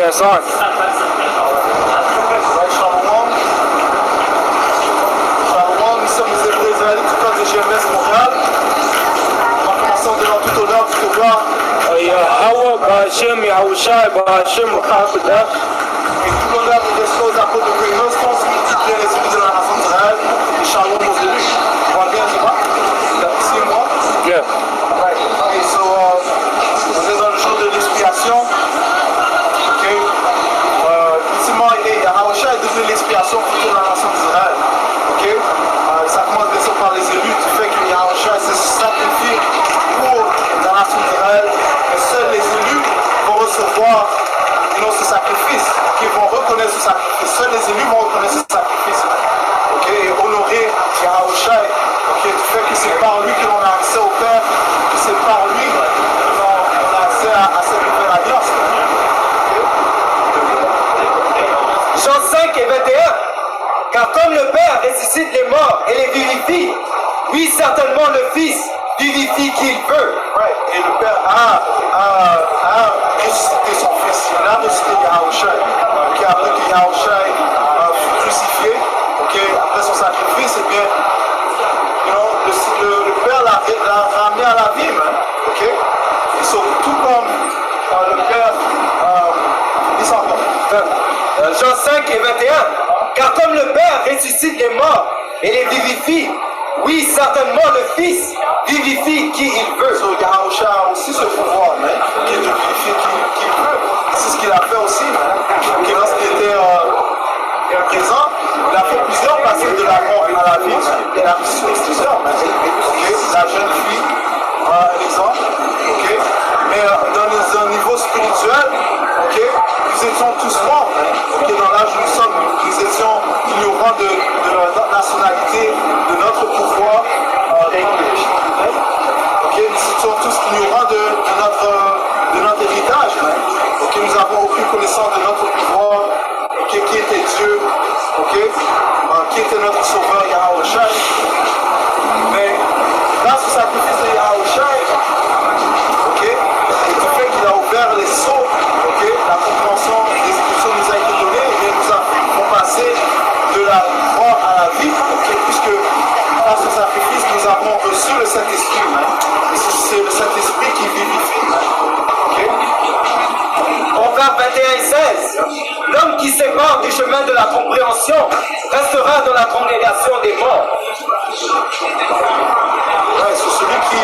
It's on. Shalom, nous sommes les Hébreux israélites du camp de GMS Montréal. On va commencer en donnant tout honneur, toute gloire. Yahweh, Ba'Hashem, Yahushai, Ba'Hashem, Makakudah. Et tout l'honneur nous reste aux apôtres de Grenos, France, multiplier les élus de la nation d'Israël. Et shalom aux élus. On va bien, tu vois? C'est moi? Yeah. Ouais. Et so, on est dans le jour de l'expiation. Ok. Ultimement, Yahushua est devenu l'expiation pour toute la nation d'Israël. Ok. Ça commence bien sûr par les élus, du fait que Yahushua s'est sacrifié pour la nation d'Israël. Et seuls les élus vont recevoir ce sacrifice, qui vont reconnaître ce sacrifice. Seuls les élus vont reconnaître ce sacrifice. Ok. Et honorer Yahushua. Ok. Du fait que c'est par lui que l'on a accès au Père, que c'est par lui que l'on a accès à cette nouvelle alliance. Jean 5 et 21. Car comme le Père ressuscite les morts et les vivifie, oui, certainement le Fils vivifie qui il veut. Ouais. Et le Père a ressuscité son Fils. Il a ressuscité Yahushua. Okay. Après que Yahushua fut crucifié, okay, après son sacrifice, eh bien, le Père l'a ramené à la vie. Okay. Et so, tout comme le Père, il s'en va. Jean 5 et 21. Car comme le Père ressuscite les morts et les vivifie, oui, certainement le Fils vivifie qui il veut. So, Yahushua a aussi ce pouvoir, qui est de vivifier qui il veut. C'est ce qu'il a fait aussi. Okay, lorsqu'il était présent, il a fait plusieurs passages de la mort à la vie. Il a ressuscité plusieurs. Okay. La jeune fille, un exemple. Okay. Mais dans un niveau spirituel, okay, nous étions tous morts. Okay, dans l'âge où nous sommes, nous étions ignorants de notre nationalité, de notre pouvoir. Okay, nous étions tous ignorants de notre héritage. Okay, nous n'avons aucune connaissance de notre pouvoir. Okay, qui était Dieu, okay, qui était notre sauveur Yahushua. Mais grâce au sacrifice de Yahushua, okay, et du fait qu'il a ouvert les sceaux, okay, la compréhension des Écritures nous a été donnée, et nous avons passé de la mort à la vie, okay, puisque grâce au sacrifice nous avons reçu le Saint-Esprit. Et c'est le Saint-Esprit qui vivifie. Okay. Proverbe 21 et 16. L'homme qui s'écarte du chemin de la compréhension restera dans la congrégation des morts. Ouais, c'est celui qui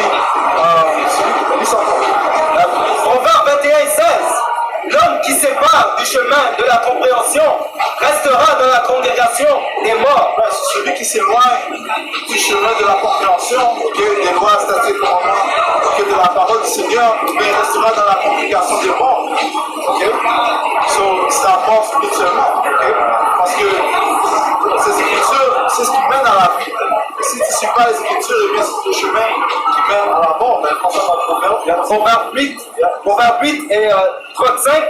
lit ça. Proverbe 21 et 16. L'homme qui s'épare du chemin de la compréhension restera dans la congrégation des morts. Ouais, c'est celui qui s'éloigne du chemin de la compréhension, des lois, statuts, commandements, de la parole du Seigneur, mais il restera dans la congrégation des morts. Okay? So, ça mort spirituellement. Okay? Parce que ces Écritures, c'est ce qui mène à la vie. Et si tu ne suis pas les Écritures, eh bien c'est le chemin qui mène à la mort. Proverbe 8 et 35.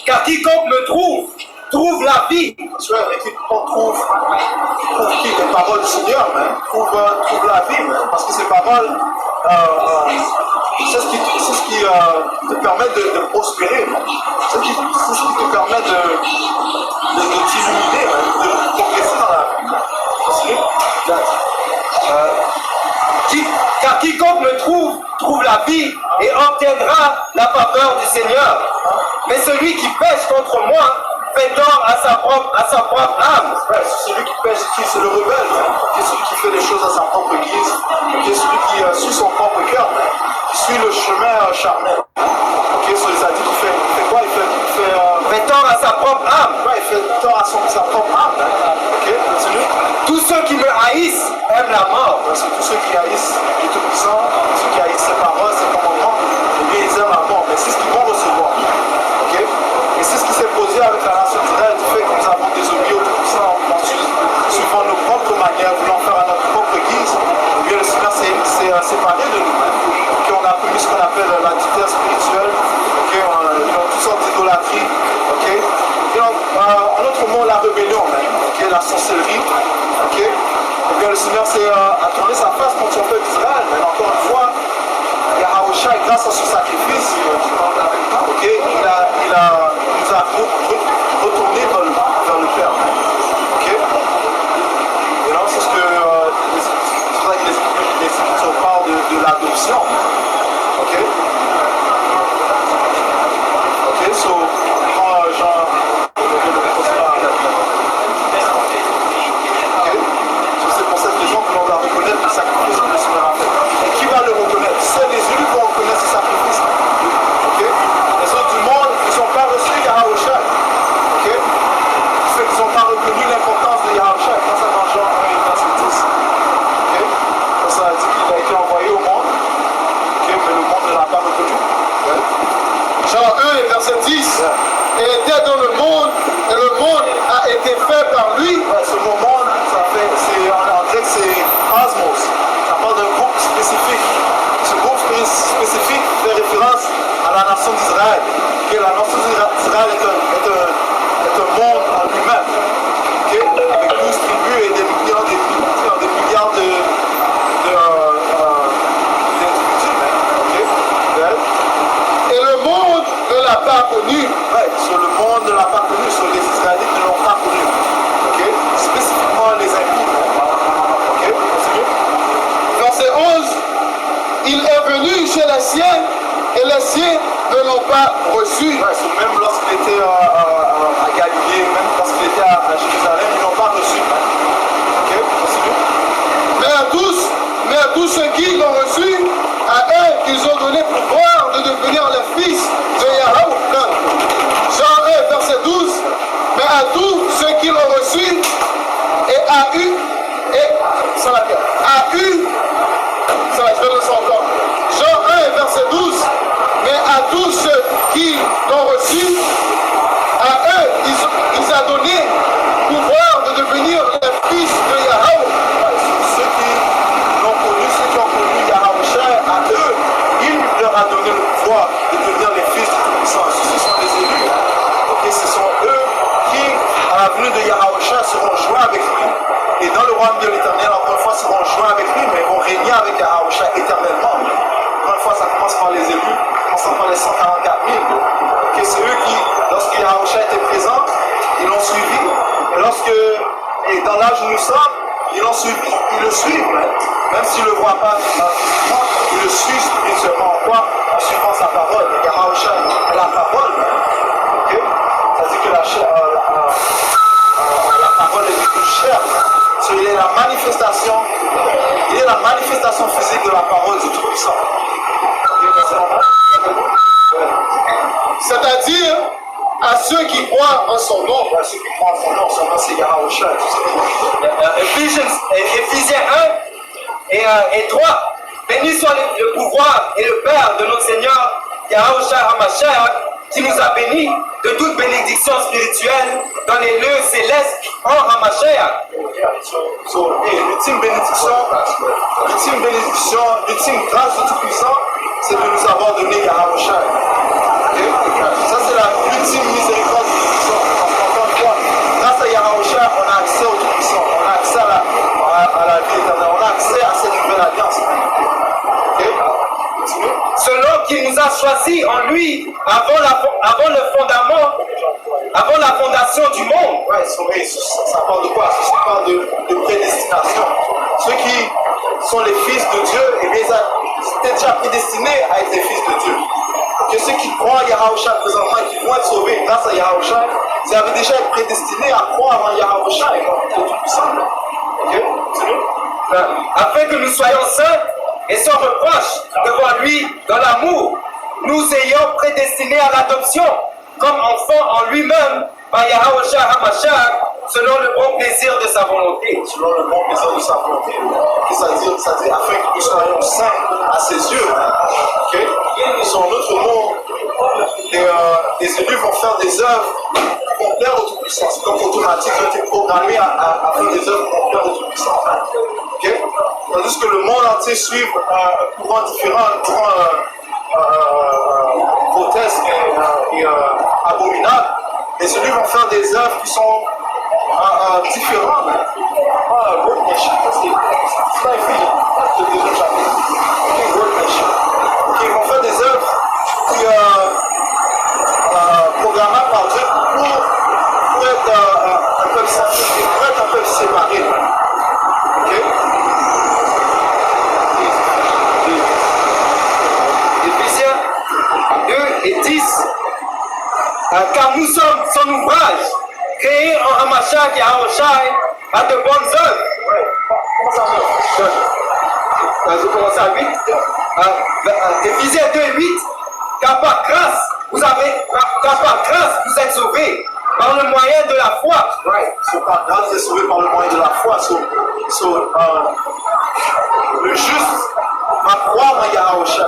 Car quiconque me trouve la vie. Tu vois, et quiconque trouve qui les paroles du Seigneur, trouve la vie. Parce que ces paroles, c'est ce qui te permet de prospérer. C'est ce qui te permet de t'illuminer, de progresser dans la vie. Car quiconque me trouve la vie et obtiendra la faveur du Seigneur. Mais celui qui pêche contre moi fait tort à sa propre âme. Ouais, c'est celui qui pêche, qui se le rebelle, qui est celui qui fait les choses à sa propre guise, qui est celui qui suit son propre cœur, qui suit le chemin charnel. Ok, so il a dit qu'il fait quoi? Il fait tort à sa propre âme. Ouais, il fait tort à sa propre âme. Ok, continue. Tous ceux qui me haïssent aiment la mort. C'est tous ceux qui haïssent les Tout-Puissants, ceux qui haïssent ses paroles, ses commandements, eh bien ils aiment la mort. Mais c'est ce qu'ils vont recevoir. Ok? Et c'est ce qui s'est posé avec la nation d'Israël, du fait que nous avons désobéi au Tout-Puissant suivant nos propres manières, voulant faire à notre propre guise. Eh bien le Seigneur s'est séparé de nous. Okay, on a commis ce qu'on appelle l'adultère spirituelle. Okay, toutes sortes d'idolâtries. Okay? En autre mot, la rébellion, okay, la sorcellerie. Okay? Et bien le Seigneur a tourné sa face contre son peuple d'Israël. Mais encore une fois, Yahushua, grâce à son sacrifice, okay, il nous a et les siens ne l'ont pas reçu. Même lorsqu'il était à Galilée, même lorsqu'il était à Jérusalem, ils n'ont pas reçu. Ok, continue. Mais à tous ceux qui l'ont reçu, à eux qu'ils ont donné pouvoir de devenir les fils de Yahweh. Jean 1, verset 12. Mais à tous ceux qui l'ont reçu, je vais le dire encore. Jean 1, verset 12. Mais à tous ceux qui l'ont reçu, à eux, ils ont donné pouvoir de devenir les fils de Yahweh. Ceux qui l'ont connu, ceux qui ont connu Yahweh, à eux, il leur a donné le pouvoir de devenir les fils du Tout-Puissant. Ce sont les élus. Et ce sont eux qui, à la venue de Yahweh, seront joints avec lui. Et dans le royaume de l'éternel, encore une fois, seront joints avec lui, mais vont régner avec Yahweh éternellement. Encore une fois, ça commence par les élus, commençant par les 144 000. Okay, c'est eux qui, lorsque Yahweh était présent, ils l'ont suivi. Et dans l'âge où nous sommes, ils l'ont suivi, ils le suivent, même s'ils ne le voient pas physiquement, ils le suivent spirituellement. En quoi? En suivant sa parole. Yahweh est la parole. Okay? C'est-à-dire que la parole est devenue chair. Il est la manifestation physique de la parole du Tout-Puissant. C'est-à-dire à ceux qui croient en son nom. Ceux qui croient en son nom, c'est Yahweh. Éphésiens 1 et 3. Béni soit le pouvoir et le Père de notre Seigneur Yahweh HaMashiach, qui nous a bénis de toute bénédiction spirituelle dans les lieux célestes en Hamashiach. L'ultime bénédiction, l'ultime grâce du Tout-Puissant, c'est de nous avoir donné Yahweh. Ça, c'est la ultime miséricorde du Tout-Puissant. Parce qu'encore une fois, grâce à Yahweh, on a accès au Tout-Puissant, on a accès à la vie éternelle, on a accès à cette nouvelle alliance. Selon qu'il nous a choisis en lui avant la fondation du monde. Ouais, ça parle de quoi? Ça parle de prédestination. Ceux qui sont les fils de Dieu, eh bien, ils étaient déjà prédestinés à être les fils de Dieu. Que ceux qui croient à Yahweh présentement et qui vont être sauvés grâce à Yahweh, ils avaient déjà été prédestinés à croire en Yahweh et en Tout-Puissant. Ok? Afin que nous soyons saints et sans reproche devant lui dans l'amour, nous ayons prédestinés à l'adoption comme enfants en lui-même par Yahweh HaMashiach selon le bon plaisir de sa volonté. Selon le bon plaisir de sa volonté. C'est-à-dire afin que nous soyons saints à ses yeux. Okay? Sur notre mot, les élus vont faire des œuvres qui vont plaire au Tout-Puissant. C'est donc automatique, ils ont été programmés à faire des œuvres qui vont plaire au Tout-Puissant. Okay? Tandis que le monde entier suit un courant différent, un courant grotesque et abominable. Les élus vont faire des œuvres qui sont différentes. C'est pas infini. C'est le deuxième chapitre. Ils vont faire des œuvres qui programmables par Dieu pour être un peuple sanctifié, pour être un peuple séparé. Okay? Éphésiens 2 et 10. Car nous sommes son ouvrage, créé en Hamashiach et Yahweh à de bonnes œuvres. Comment ça va? Je commence à 8. Éphésiens 2 et 8. Car par grâce, vous êtes sauvés par le moyen de la foi. Par grâce, vous êtes sauvés par le moyen de la foi. Le juste va croire en Yahweh.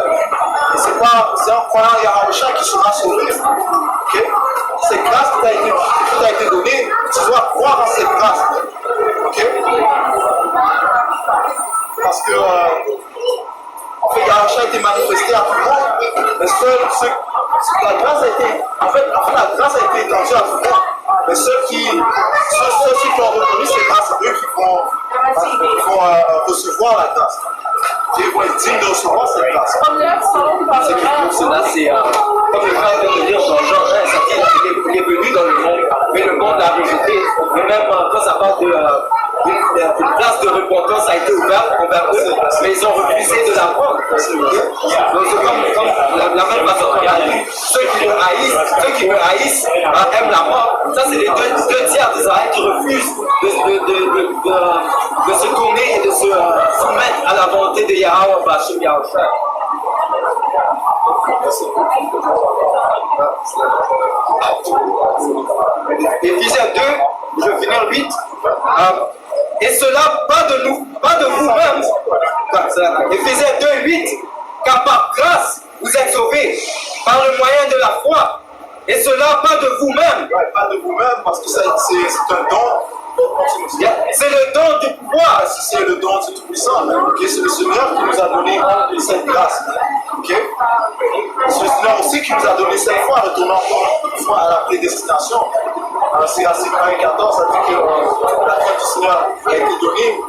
Et c'est en croyant en Yahweh qu'il sera sauvé. Okay? C'est grâce qui t'a été donnée. Tu dois croire en cette grâce. Okay? Parce que en fait, Yahweh a été manifesté à tout le monde. Mais la grâce a été étendue à tout le monde. Mais ceux qui ont reconnu cette grâce, c'est eux qui vont recevoir la grâce. Ils vont être dignes de recevoir cette grâce. Cela, c'est comme le frère vient de dire dans Jean 1, il est venu dans le monde, mais le monde l'a rejeté. Et même quand ça parle d'une place de repentance a été ouverte envers eux, mais ils ont refusé de la prendre. Donc c'est comme la même façon qu'on a dit, ceux qui me haïssent aiment la mort. Ça c'est les deux tiers d'Israël qui refusent de se tourner et de se soumettre à la volonté de Yahweh Bashim Yahushua. Éphésiens 2, je vais finir 8. Et cela pas de vous-même. Éphésiens 2, 8. Car par grâce, vous êtes sauvés par le moyen de la foi. Et cela pas de vous-même. Ouais, pas de vous-même, parce que c'est un don. C'est le don du pouvoir. C'est le don du Tout-Puissant. Okay? C'est le Seigneur qui nous a donné cette grâce. Okay? C'est le Seigneur aussi qui nous a donné cette foi, retournant encore une fois à la prédestination. C'est assez 14, ça dit que la foi du Seigneur a été donnée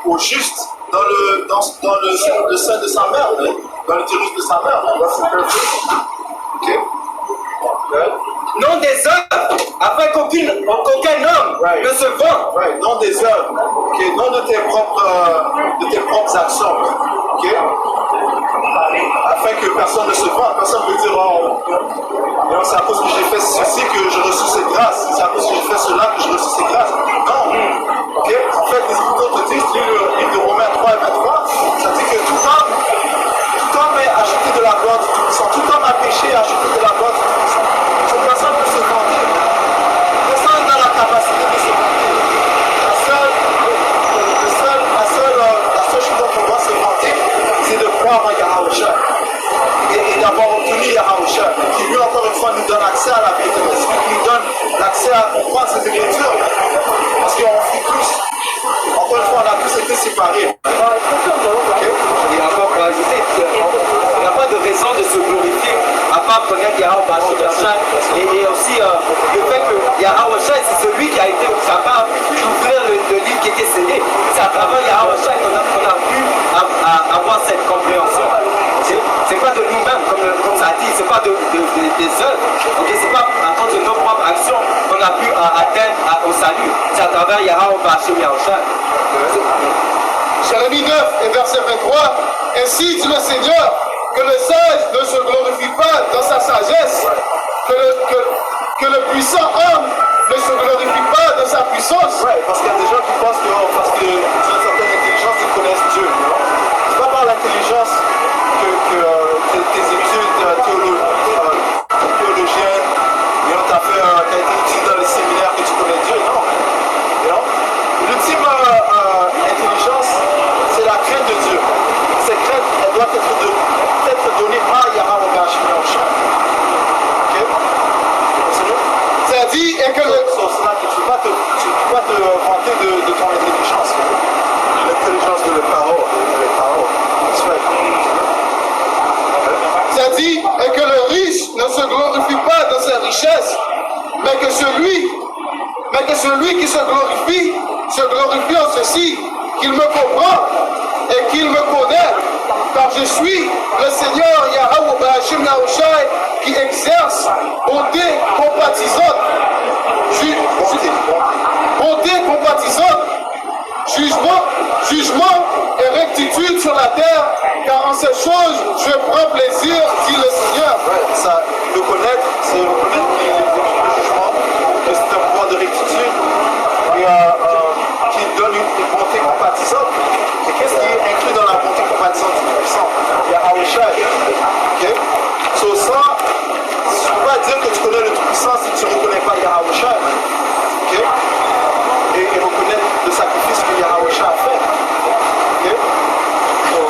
au juste dans le sein de sa mère, dans l'utérus de sa mère. Okay? Non des œuvres, afin qu'aucun homme ne se vante. Non des œuvres, okay? Non de tes propres actions. Okay? Afin que personne ne se vante. Personne ne peut dire c'est à cause que j'ai fait ceci que j'ai reçu cette grâce. C'est à cause que j'ai fait cela que j'ai reçu cette grâce. Non. Okay? En fait, les Épîtres te disent, le livre de Romains 3 et 23, ça dit que tout homme est acheté de la gloire du Tout-Puissant. Tout homme a péché et acheté de la gloire du Tout-Puissant. Donc personne ne peut se vanter. Personne n'a la capacité de se vanter. La seule chose dont on doit se vanter, c'est de croire en Yahweh et d'avoir obtenu Yahweh, qui lui encore une fois nous donne accès à la vie de Dieu, qui nous donne l'accès à comprendre ces Écritures. Parce qu'on fuit tous. Encore une fois, on a tous été séparés. Et encore pour ajouter, il n'y a pas de raison de se glorifier à part connaître Yahweh Bashim et aussi le fait que Yahweh c'est celui qui a été capable d'ouvrir le livre qui était scellé. C'est à travers Yahweh qu'on a pu avoir cette compréhension. C'est pas de nous-mêmes, comme ça dit, c'est pas des œuvres. Okay? C'est pas à cause de nos propres actions qu'on a pu atteindre au salut. C'est à travers Yahweh Bashim Yahushua. Jérémie 9 et verset 23, ainsi dit le Seigneur, que le sage ne se glorifie pas dans sa sagesse, que le puissant homme ne se glorifie pas dans sa puissance. Ouais, parce qu'il y a des gens qui pensent que parce qu'ils ont une certaine intelligence, ils connaissent Dieu. C'est pas par l'intelligence que tes études théologiennes, t'as été utile dans les séminaires que tu connais Dieu, non. L'ultime intelligence, c'est la crainte de Dieu. Cette crainte, elle doit être donnée par Yahweh Bashim Yahushua. Ok? Ça dit, et que le... Tu ne peux pas te vanter de ton intelligence. L'intelligence de la parole. Ça dit, et que le riche ne se glorifie pas dans ses richesses, mais que celui qui se glorifie en ceci, qu'il me comprend et qu'il me connaît, car je suis le Seigneur Yahweh Bashim Yahushua qui exerce bonté compatissante, jugement et rectitude sur la terre, car en ces choses je prends plaisir, dit le Seigneur. Ouais, ça, le connaître, c'est reconnaître qu'il y a des jugements, que c'est un pouvoir de rectitude et qui donne une bonté compatissante. Et qu'est-ce qui est inclus dans la bonté compatissante du Tout-Puissant? Il y a Yahweh. Ok? So, ça, tu ne peux pas dire que tu connais le Tout-Puissant si tu ne reconnais pas Yahweh. Ok? Et reconnaître le sacrifice que Yahweh a fait. Ok? So,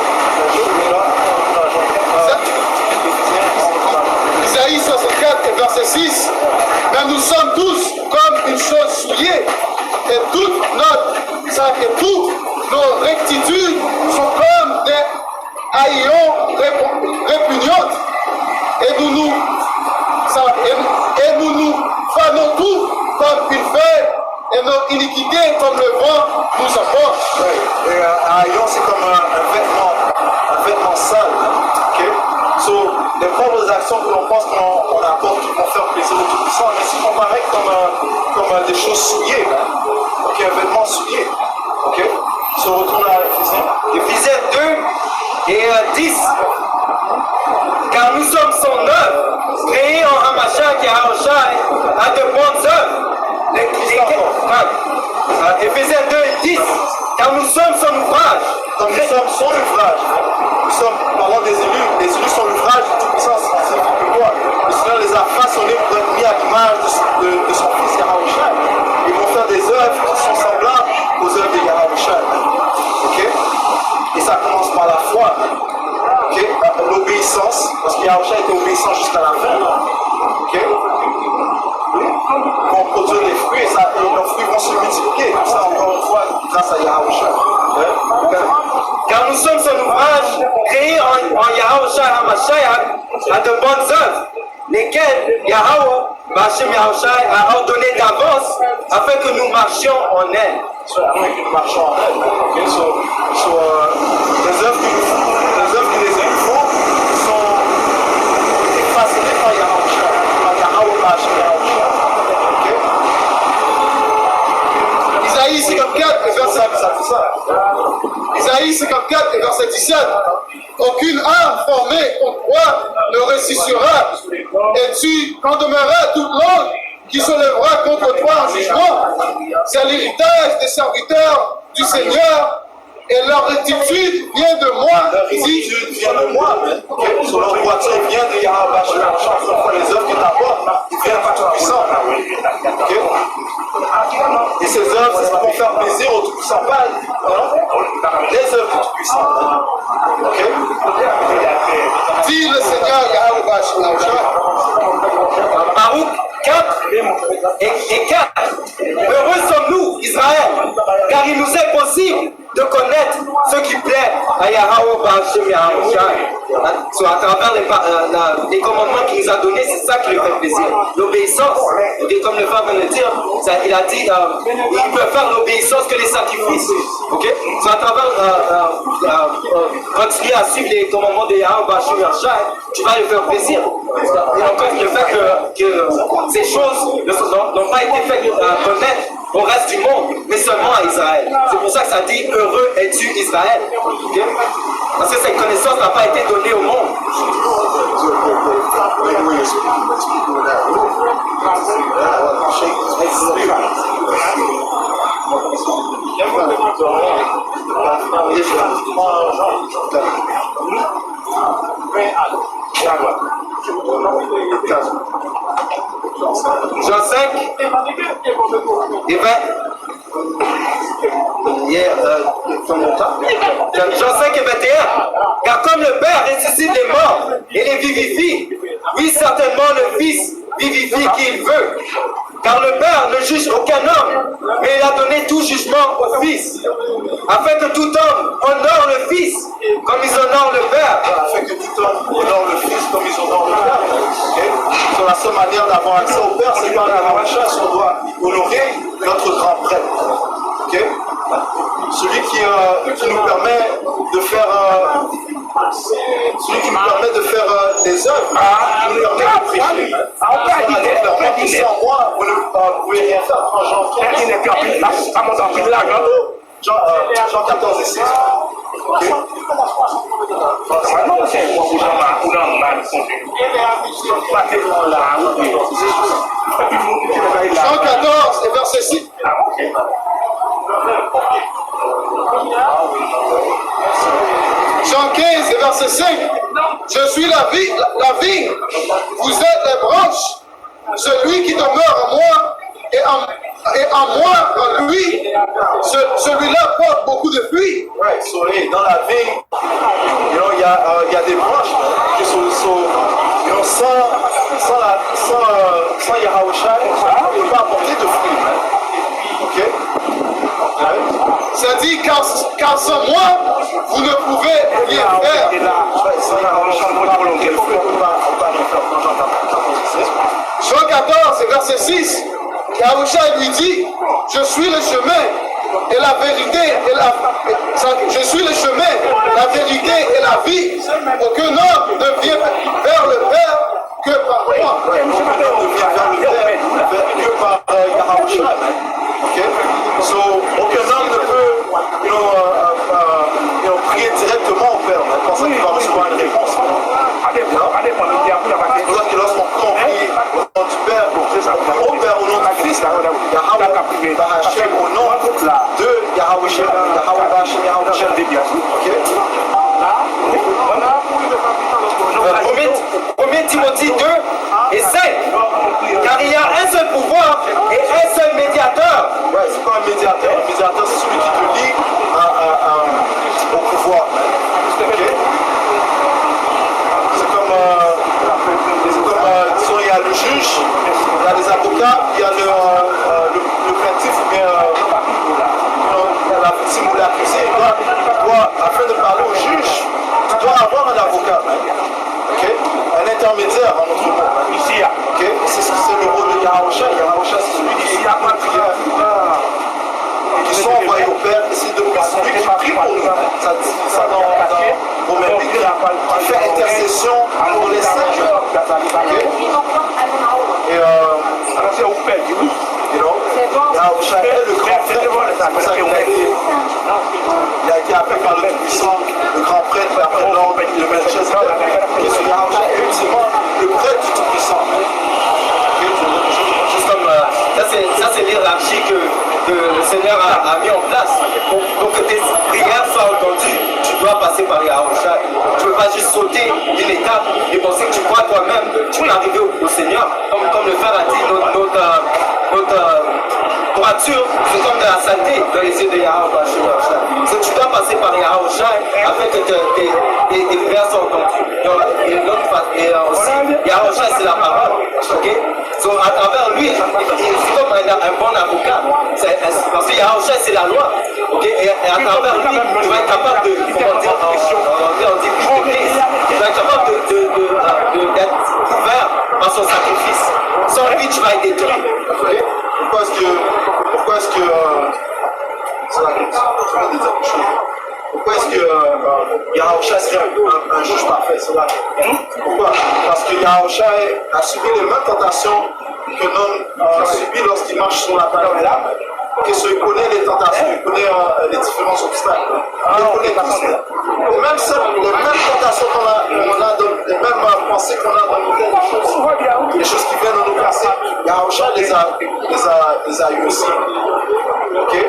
Isaïe 64 et verset 6, mais nous sommes tous comme une chose souillée, et toutes nos rectitudes sont comme des haillons répugnantes, et nous nous fanons tout comme une feuille, et nos iniquités comme le vent nous emportent. Oui. Et un haillon, c'est comme un vêtement sale. Okay? So, les propres actions que l'on pense qu'on apporte, qui vont faire plaisir au Tout-Puissant, mais c'est comparé comme des choses souillées. Okay? un vêtement souillé. Ok? Se retourne à Éphésiens. Éphésiens 2 et 10. Car nous sommes son œuvre, créée en Hamashach et Haoshai à de bonnes œuvres. Éphésiens 2 et 10. Car nous sommes son ouvrage. Donc nous sommes son ouvrage. Nous sommes, parlant des élus sont l'ouvrage de Tout-Puissant. Ça signifie que quoi? Le Seigneur les a façonnés pour être mis à l'image de son fils Yahweh. Ils vont faire des œuvres qui sont semblables aux œuvres de Yahweh. Ok? Et ça commence par la foi. Ok? L'obéissance, parce que Yahweh était obéissant jusqu'à la fin. Ok? Vont produire des fruits et leurs fruits vont se multiplier. Tout ça, encore une fois, grâce à Yahweh. Car nous sommes son ouvrage, créé en Yahaoshai Hamashai à de bonnes œuvres, lesquelles Yahweh, Bachem Yahaoshai, a ordonné d'avance afin que nous marchions en elle. Afin que nous marchions en elle. Okay? Les œuvres que les élus font sont façonnées par Yahweh, Bachem Yahaoshai. Isaïe 54 et verset 17. Isaïe 54 et verset 17. Aucune arme formée contre toi ne ressuscitera, et tu condamneras toute langue qui se lèvera contre toi en jugement. C'est l'héritage des serviteurs du Seigneur, et leur rectitude vient de moi. Leur rectitude vient de moi. Okay? Sur leur droiture vient de Yahweh. Les œuvres que tu apportes viennent du Tout-Puissant. Okay? Et ces œuvres, c'est pour faire plaisir au Tout-Puissant. Les œuvres du Tout-Puissant. Okay? Dit le Seigneur Yahweh. Baruch 4 et 4. Heureux sommes-nous, Israël, car il nous est possible de connaître ce qui plaît à Yahweh Bachem Yahaoshai. À travers les commandements qu'il nous a donnés, c'est ça qui lui fait plaisir. L'obéissance. Et comme le frère vient de le dire, il a dit il peut faire l'obéissance que les sacrifices. Okay? À travers continuer à suivre les commandements de Yahweh Bachem Yahaoshai, tu vas lui faire plaisir. Et encore le fait que ces choses n'ont pas été faites connaître au reste du monde, mais seulement à Israël. C'est pour ça que ça dit heureux es-tu Israël. Okay? Parce que cette connaissance n'a pas été donnée au monde. Jean 5 et 20. Jean 5 et 21. Car comme le Père ressuscite les morts et les vivifie, oui certainement le Fils vivifie qui il veut. Car le Père ne juge aucun homme, mais il a donné tout jugement au Fils, afin que tout homme honore le Fils comme ils honorent le Père. Afin que tout homme honore le Fils comme ils honorent le Père. Okay? C'est la seule manière d'avoir accès au Père, c'est par la recherche qu'on doit honorer notre grand prêtre. Okay? Celui qui nous permet de faire des œuvres, qui nous permet de prêcher. C'est en moi, vous ne pouvez rien faire. Jean 14 et 6. Okay? Jean 14 et verset 6. Jean 15 et verset 5. Je suis la vigne, vous êtes les branches. Celui qui demeure en moi et en moi, en lui, celui-là porte beaucoup de fruits. Right, so dans la vigne, il y a des branches qui sont sans Yahweh, il ne peut pas apporter de fruits. Ok? Ça dit, car sans moi, vous ne pouvez rien faire. Jean 14, verset 6, Yahushua lui dit, je suis le chemin et la vérité je suis le chemin, la vérité et la vie. Aucun homme ne vient vers le Père que par moi. Ne vient vers le Père que par Yahushua. Okay? So, personne qui va recevoir une réponse. C'est pour ça que lorsqu'on prie au nom du Père, au Père, au nom du Fils, Yahweh Bahashem, au nom de Yahweh Shem, Yahweh Bahashem, Yahweh Shem. Ok? 1 Timothée 2 et 5. Car il y a un seul pouvoir et un seul médiateur. Ouais, c'est pas un médiateur. Le médiateur, c'est celui qui te lie au pouvoir. Ok? C'est comme, disons, il y a le juge, il y a les avocats, il y a le plaintif ou bien la victime ou l'accusé. Afin de parler au juge, tu dois avoir un avocat. Okay? Un intermédiaire en notre monde. Okay? C'est le rôle de Yahweh. Yahweh, c'est celui qui est en prière. Qui sont envoyés au Père, et c'est celui qui prie pour nous. Ça dit ça dans Romains 8, qui fait intercession pour les saints. Okay? Et Yahweh est le grand frère. C'est pour ça qu'il a été appelé par le Tout-Puissant, le grand prêtre, après l'ordre, le Melchizedek. Yahweh est ultimement le prêtre du Tout-Puissant. Juste comme ça, c'est l'hierarchie que le Seigneur a mis en place. Pour que tes prières soient entendues, tu dois passer par Yahweh. Tu ne peux pas juste sauter d'une étape et penser que tu crois toi-même, tu peux arriver au Seigneur. Comme le frère a dit, notre droiture, c'est comme de la saleté dans les yeux de Yahweh. Donc tu dois passer par Yahweh afin que tes prières soient entendues. Et aussi, Yahweh, c'est la parole. Okay? So, à travers lui, c'est comme un bon avocat. Parce que Yahweh, c'est la loi. Okay? Et à travers lui, tu vas être capable de, comment dire, on dit plus, tu vas être capable d'être couvert par son sacrifice. Sans lui, tu vas être détruit. Okay? Pourquoi est-ce que c'est la question. Je viens de dire quelque chose. Pourquoi est-ce que Yahweh serait un juge parfait? C'est là. Pourquoi? Parce que Yahweh a subi les mêmes tentations que l'homme a subi lorsqu'il marche sur la terre. Il connaît les tentations, il connaît les différents obstacles. Il connaît tous. Les mêmes tentations qu'on a, les mêmes pensées qu'on a dans nos têtes, les choses qui viennent de nos pensées, Yahweh les a eues aussi. Okay?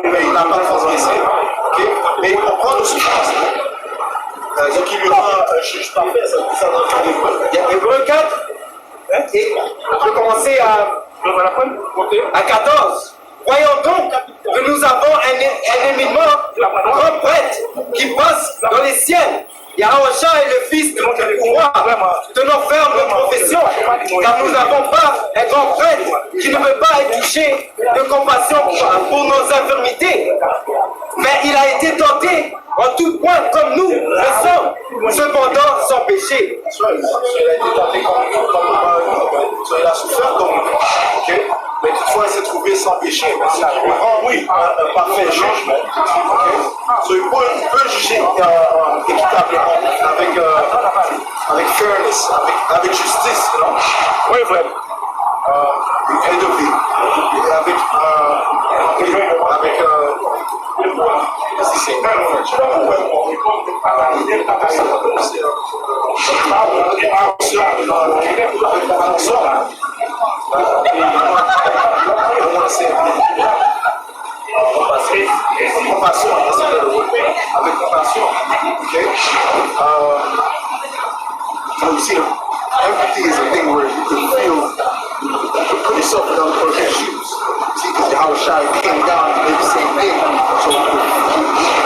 Mais il n'a pas transgressé. Okay? Mais il comprend nos souffrances. Donc il lui rend un juge parfait, ça dans le livre. Hébreux 4, et je vais commencer à 14. Voyons donc que nous avons un éminent grand prêtre qui passe dans les ciels. Yahweh est le fils de notre pouvoir. Tenons ferme notre profession, car nous n'avons pas un grand prêtre qui ne veut pas être touché de compassion pour nos infirmités. Mais il a été tenté en tout point comme nous le sommes, cependant sans péché. Il a été tenté comme il a souffert comme nous. Okay? Mais toutefois, il s'est trouvé sans péché. Mais c'est qui rend un parfait juge. Okay? Il peut juger équitablement, avec fairness, avec justice. Non? Oui, frère. Et de vie. Et avec compassion. Okay? So you see, empathy is a thing where you can feel, you can put yourself in other person's shoes. See, because Yahweh came down and did the same thing. So you can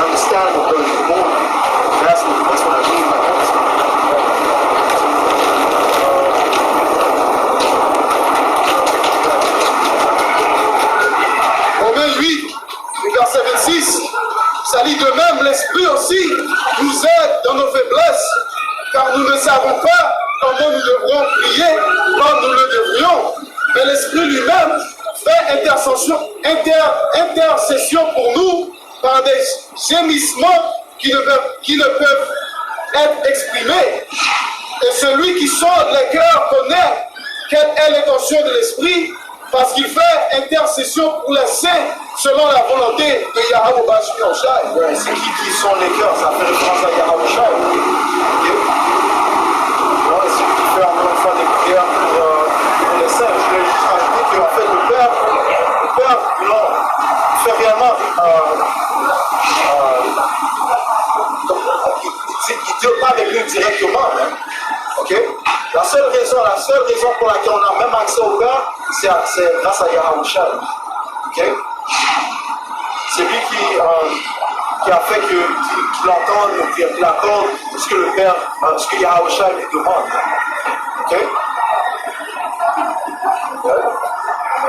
understand what those are born. That's what I mean by empathy. Romains 8, verset 26, ça dit de même, l'Esprit aussi nous aide dans nos faiblesses, car nous ne savons pas comment nous devrons prier comme nous le devrions. Mais l'Esprit lui-même fait intercession pour nous par des gémissements qui ne peuvent être exprimés. Et celui qui sonde les cœurs connaît quelle est l'intention de l'Esprit, parce qu'il fait intercession pour les saints selon la volonté de Yahweh Bashmi Oshai. C'est qui sont les cœurs? Ça fait référence à Yahweh Shai. C'est celui qui fait encore une fois des prières pour les saints. Je voulais juste rajouter qu'en fait le Père fait réellement il ne parle avec nous directement. Hein. Okay? La seule raison pour laquelle on a même accès au Père, c'est grâce à Yahweh Shai. Okay? C'est lui qui a fait qu'il entende, qu'il accorde ce que le Père, ce que Yahweh Shai lui demande. Okay?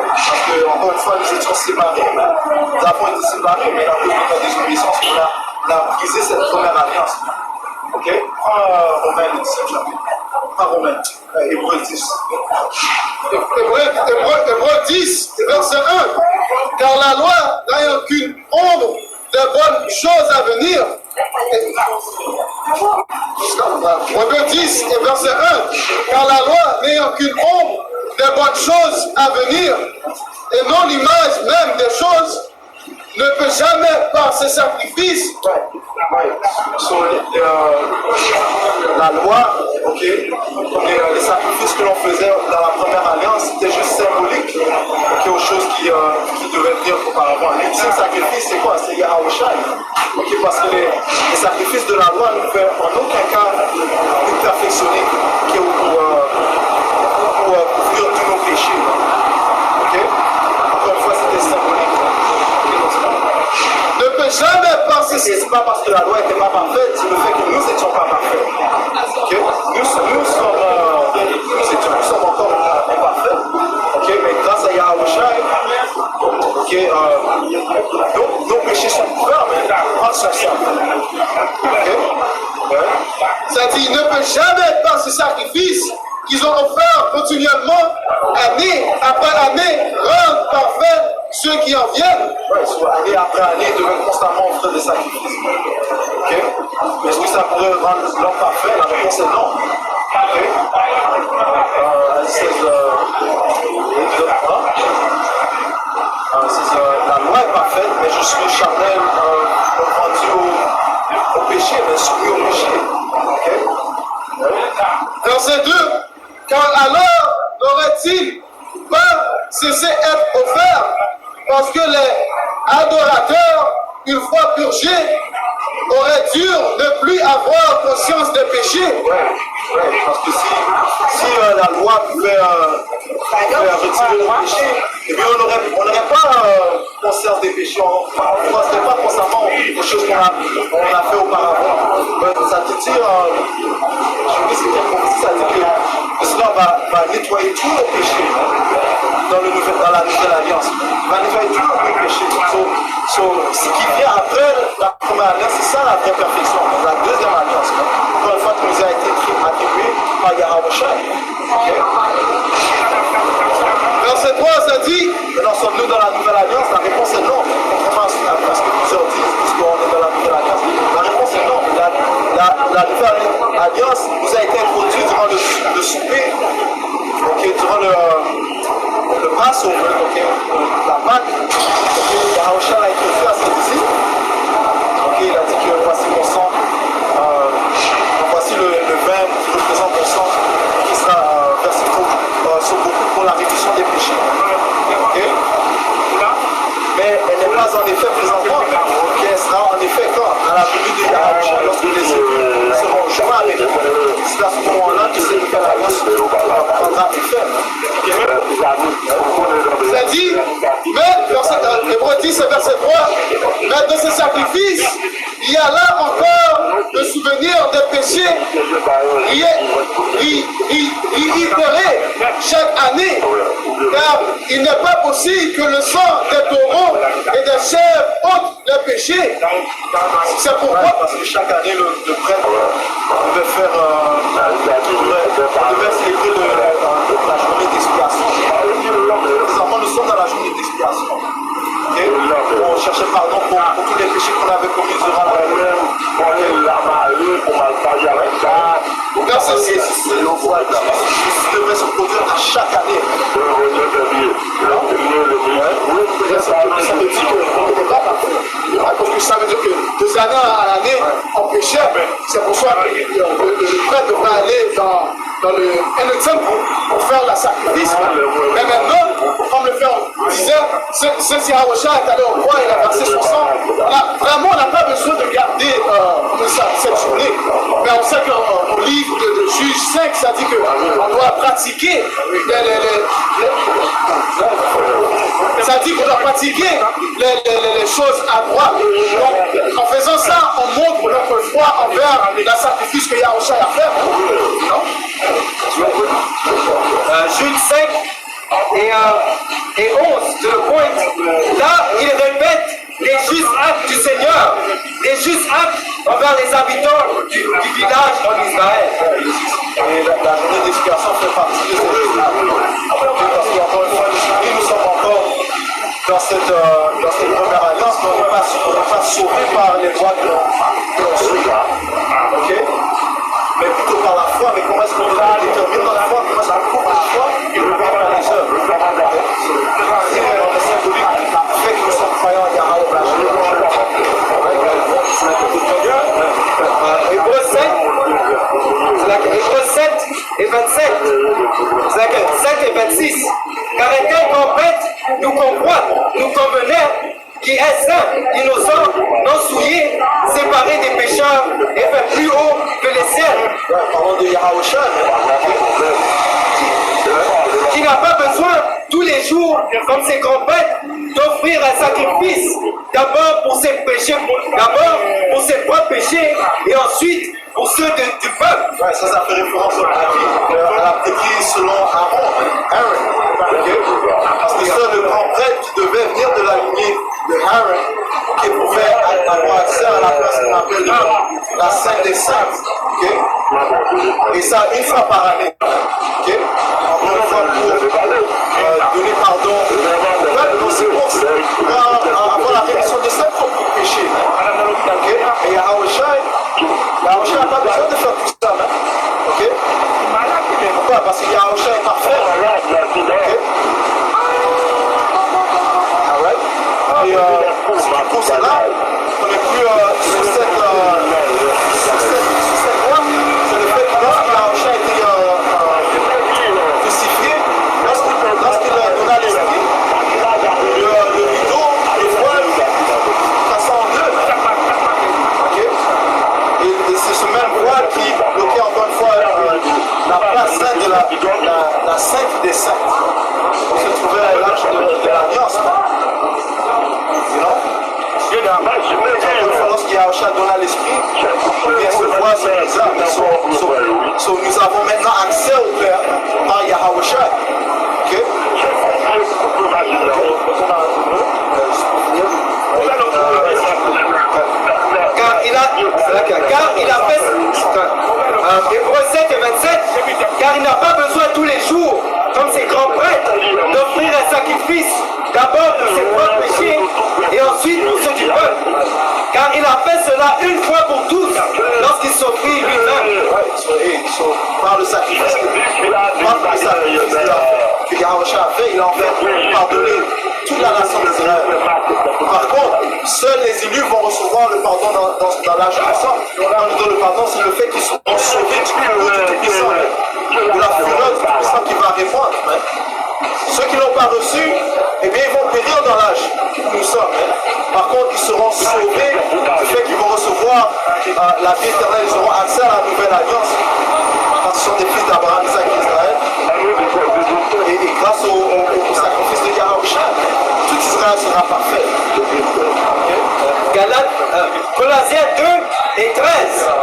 Parce que, encore une fois, nous étions séparés, nous avons été séparés, mais dans la désobéissance, on a brisé cette première alliance. Ok? Romains 17 chapitre. Pas Romains, Hébreux 10. Hébreux 10, verset 1. Car la loi n'ayant qu'une ombre de bonnes choses à venir. Hébreux 10 et verset 1. Car la loi n'ayant qu'une ombre de bonnes choses à venir, et non l'image même des choses, ne peut jamais par ses sacrifices. La loi, ok, les sacrifices que l'on faisait dans la première alliance, c'était juste symbolique aux choses qui devaient venir auparavant. L'ultime sacrifice, c'est quoi? C'est Yahweh Shai. Okay, parce que les sacrifices de la loi ne pouvaient en aucun cas nous perfectionner pour couvrir tous nos péchés. Okay? Encore une fois, c'était symbolique. Ne peut jamais passer. C'est pas parce que la loi n'était pas parfaite, c'est le fait que nous n'étions pas parfaits. Okay? Nous sommes encore imparfaits. Okay? Mais grâce à Yahweh Shai, nos péchés sont couverts, mais pas sur ça. Ça dit, il ne peut jamais par ce sacrifice qu'ils ont offert continuellement, année après année, rendre parfait ceux qui en viennent. Année après année, ils devaient constamment offrir des sacrifices. Okay? Mais est-ce que ça pourrait rendre l'homme parfait? La réponse est non. Okay? La loi est parfaite, mais je suis charnel, rendu au péché, mais soumis au péché. Okay? Verset 2. Car alors n'aurait-il pas cessé d'être offert, parce que les adorateurs, une fois purgés, auraient dû ne plus avoir conscience des péchés. Oui, parce que si la loi pouvait retirer nos péchés, eh bien on n'aurait pas conscience des péchés, on ne penserait pas constamment aux choses qu'on a fait auparavant. Ça te dit, je sais quelle prophétie, ça dit que cela va nettoyer tous nos péchés dans la nouvelle alliance. Il va nettoyer tous nos péchés. Ce qui vient après la première alliance, c'est ça la vraie perfection. La deuxième alliance, encore une fois, qui nous a été attribuée par Yahweh Shai. Okay? Verset 3, ça dit. Maintenant, sommes-nous dans la nouvelle alliance? La réponse est non. Contrairement à ce que plusieurs disent, puisqu'on est dans la nouvelle alliance. La réponse est non. La nouvelle alliance nous a été introduite durant le souper, okay, durant le Passover, okay, la Pâque. Okay, Yahweh Shai a introduit à ses disciples. Okay, il a dit que voici mon sang, voici le vin qui représente mon sang, qui sera versé sur beaucoup pour la réduction des péchés. Okay? Mais elle n'est pas en effet présentement. Elle sera en effet quand? À la venue de Yahweh Shai, lorsque les élus seront joints avec nous. C'est à ce moment-là que cette nouvelle alliance prendra effet. Ça dit, mais Hébreux 10 verset 3, mais de ce sacrifice, il y a là encore le souvenir des péchés réitérés chaque année, car il n'est pas possible que le sang des taureaux et des chèvres ôte les péchés. C'est pourquoi, parce que chaque année, le prêtre devait faire, devait célébrer la journée d'expiation. Présentement, nous sommes dans la journée d'expiation. Okay? On cherchait pardon pour tous les péchés qu'on avait commis durant la journée. Verset 6. Ceci devrait se produire à chaque année. Ça veut dire qu'on n'était pas parfait. Parce que ça veut dire que de l'année à l'année, on péchait. C'est pour ça que le prêtre devrait aller dans le temple pour faire la sacrifice. Mais maintenant, comme le frère disait, si Yahweh est allé au roi et il a versé son sang, vraiment on n'a pas besoin de garder cette journée. Mais on sait qu'au livre de Juge 5, ça dit qu'on doit pratiquer ça dit qu'on doit pratiquer les choses à droite. Donc, en faisant ça, on montre notre foi envers la sacrifice que Yahweh a fait. Non? Jude 5 et 11, to the point. Là, il répète les justes actes du Seigneur, les justes actes envers les habitants du village en Israël. Et la journée d'expiation fait partie de ces choses-là. Parce qu'encore une fois, nous sommes encore dans cette première alliance, mais on n'est pas sauvé par les lois que l'on suit. Ok? Mais plutôt par la foi. Mais comment est-ce qu'on détermine dans la foi? Comment est-ce qu'on prouve la foi? Par les œuvres. C'est le symbolique fait que nous sommes croyants à Yahweh. Hébreux 7, Hébreux 7 et 27, c'est 7 et 26. Car un tel qu'on nous convoite, nous convenait, qui est saint, innocent, non souillé, séparé des pécheurs et fait plus haut que les ciels. Parlons de Yahweh. Qui n'a pas besoin tous les jours, comme ses grands-pères, d'offrir un sacrifice, d'abord pour ses péchés, d'abord pour ses propres péchés, et ensuite pour ceux du peuple. Ouais, ça fait référence à la pétrie selon Aaron. Okay? Parce que c'est le grand prêtre qui devait venir de la lignée de Aaron, qui pouvait avoir accès à la place qu'on appelle la Sainte des Saintes. Okay? Et ça, une fois par année. Okay? Encore une fois, pour donner pardon au peuple, donc c'est pour ça, avoir la rémission de ses propres péchés. Okay? Et Yahweh n'a pas besoin de faire tout ça. Ok? Pourquoi? Parce que Yahweh est parfait. Ok? Alright? Et pour cela, on n'est plus sous cette loi. C'est le fait que lorsque Yahweh a été crucifié, lorsqu'il donna l'esprit, le rideau, le voile, passa en deux. Ok? Et c'est ce même voile qui bloquait encore une fois la place sainte de la sainte des saintes. On se trouvait à l'arche de l'alliance. Lorsqu'il y a Yahweh donné l'esprit, bien se voit ce visage. Nous avons maintenant accès au Père par Yahweh. Ok? Car il a fait Hébreux 7 et 27, car il n'a pas besoin tous les jours, comme ses grands prêtres, d'offrir un sacrifice, d'abord pour ses propres péchés et ensuite pour ceux du peuple. Car il a fait cela une fois pour tous, lorsqu'il s'offrit lui-même. Par le sacrifice que Yahweh a fait, il a en fait pardonné toute la nation d'Israël. Par contre, seuls les élus vont recevoir le pardon dans l'âge récent. Quand nous donne le pardon, c'est le fait qu'ils sont sauvés du Tout-Puissant, de la fureur du Tout-Puissant qui va répondre. Ceux qui ne l'ont pas reçu, eh bien, ils vont périr dans l'âge où nous sommes. Par contre, ils seront sauvés du fait qu'ils vont recevoir la vie éternelle, ils auront accès à la nouvelle alliance. Quand ce sont des fils d'Abraham, Isaac et Israël. Et grâce au sacrifice de Yahweh, tout Israël sera parfait. Colossiens 2 et 13.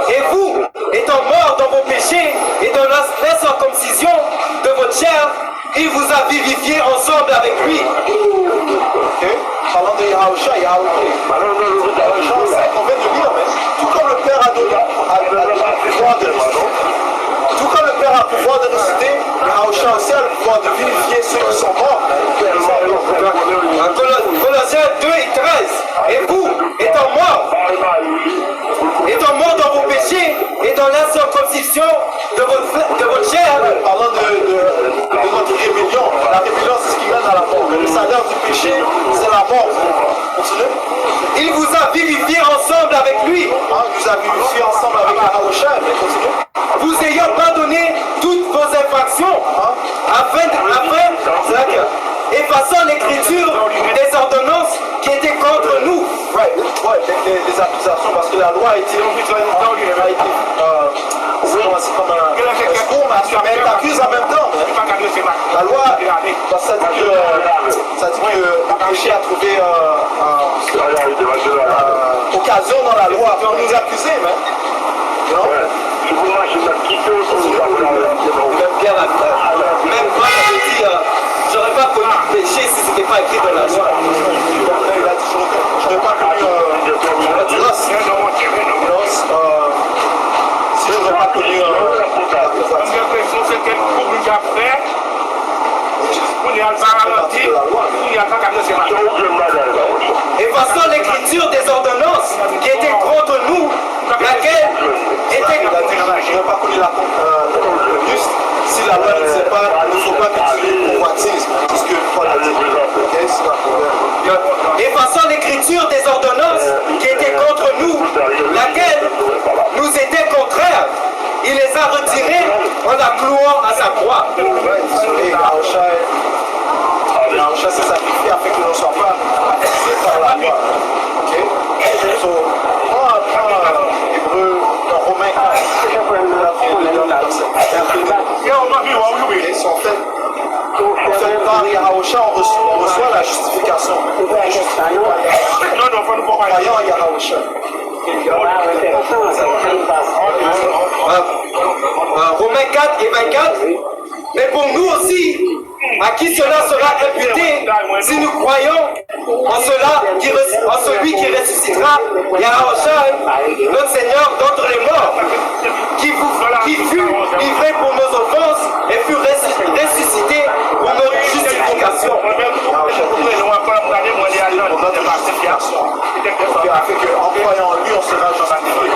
Et vous, étant morts dans vos péchés et dans l'incirconcision de votre chair, il vous a vivifié ensemble avec lui. Okay. Parlant de Yahweh, on vient de lire, mais tout comme le Père a donné le pouvoir de ressusciter, tout comme le Père a le pouvoir de ressusciter, Yahweh aussi a le pouvoir de vivifier ceux qui sont morts. Colossiens 2 et 13. Et vous, étant morts dans vos péchés et dans l'incirconcision de votre chair. Parlant de notre rébellion, la rébellion c'est ce qui Continue. Il vous a vivifié ensemble avec lui, Hein, il nous a vivifiés ensemble avec Yahawashi. Mais continue. vous ayant pardonné toutes vos infractions, afin effaçant l'écriture des ordonnances qui étaient contre nous. Right. Ouais, les accusations, parce que la loi a été c'est comme un discours, mais elle t'accuse en même temps. La loi, ça dit que le péché a trouvé occasion dans la loi pour nous accuser, mais. Même moi, j'avais dit, j'aurais pas connu le péché si ce n'était pas écrit dans la loi. Il a dit, je n'ai pas connu si je n'aurais pas connu Effaçant l'écriture des ordonnances qui étaient contre nous, laquelle était... je n'aurais pas connu la juste si la loi ne disait pas, il ne faut pas cultiver le convoitisme, parce que Paul a dit, ok, c'est pas problème. Effaçant l'écriture des ordonnances qui étaient contre nous, laquelle nous était contraire, il les a retirées en la clouant à sa croix. Et Yahawashi s'est sacrifié afin que l'on ne soit pas accusé par la loi. Ok? So, Hébreu, dans Romains 4, et si on fait par Yahawashi, on reçoit la justification. Croyant en Yahawashi. Romains 4 et 24. Mais pour nous aussi, à qui cela sera imputé si nous croyons en celui qui ressuscitera Yahawashi, notre Seigneur d'entre les morts, qui fut livré pour nos offenses et fut ressuscité pour notre justification. Afin qu'en croyant en lui, on sera justifié.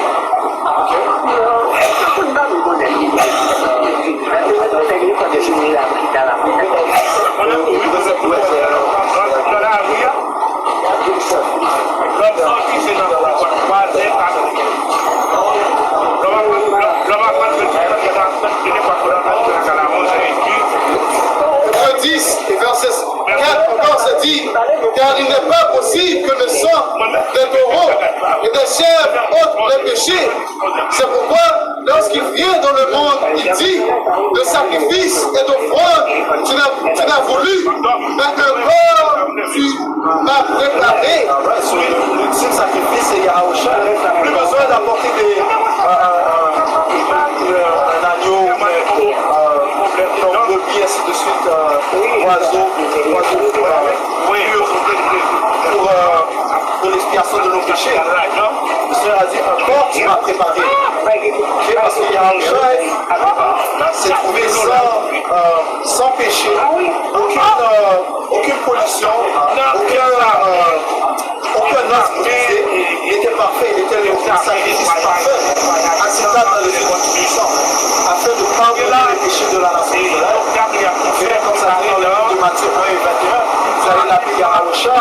Hébreux 10 et verset 4 encore se dit, car il n'est pas possible que le sang des taureaux et des chèvres ôte les péchés. C'est pourquoi, lorsqu'il vient dans le monde, il dit, de sacrifice et d'offrande, tu n'as voulu, mais un corps tu m'as préparé. L'ultime sacrifice, c'est Yahawashi. Plus besoin d'apporter un agneau, brebis, ainsi de suite, oiseaux, pour l'expiation de nos péchés. Le Seigneur a dit, un corps tu m'as préparé. Okay, parce que Yahawashi s'est trouvé sans péché, aucune pollution, aucun os brisé. Il était parfait, il était le sacrifice parfait, acceptable dans les yeux du Tout-Puissant, afin de pardonner les péchés de la nation d'Israël. Comme ça dit dans le livre de Matthieu 1 et 21, vous allez l'appeler Yahawashi, tu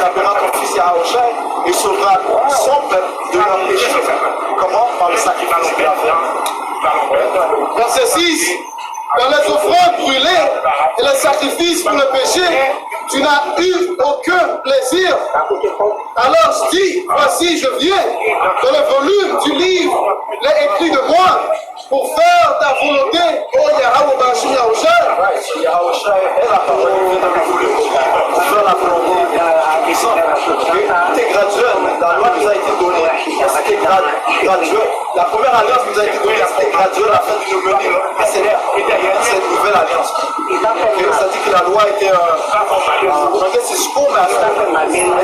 appelleras ton fils Yahawashi, et sauvera son peuple de leurs péchés. Comment? Par le sacrifice qu'il a fait. Verset 6. Dans les offrandes brûlées et les sacrifices pour le péché, tu n'as eu aucun plaisir. Alors dis, voici je viens. Dans le volume du livre, les écrits de moi, pour faire ta volonté, ô Yahawashi Yahawashi. Yahawashi est la parole qui vient dans le volume. Pour faire la volonté puissante. C'était graduel. La loi nous a été donnée. C'était graduel. La première alliance nous a été donnée. C'était graduel afin de nous mener à cette nouvelle alliance. Ça dit que la loi était c'est discours, mais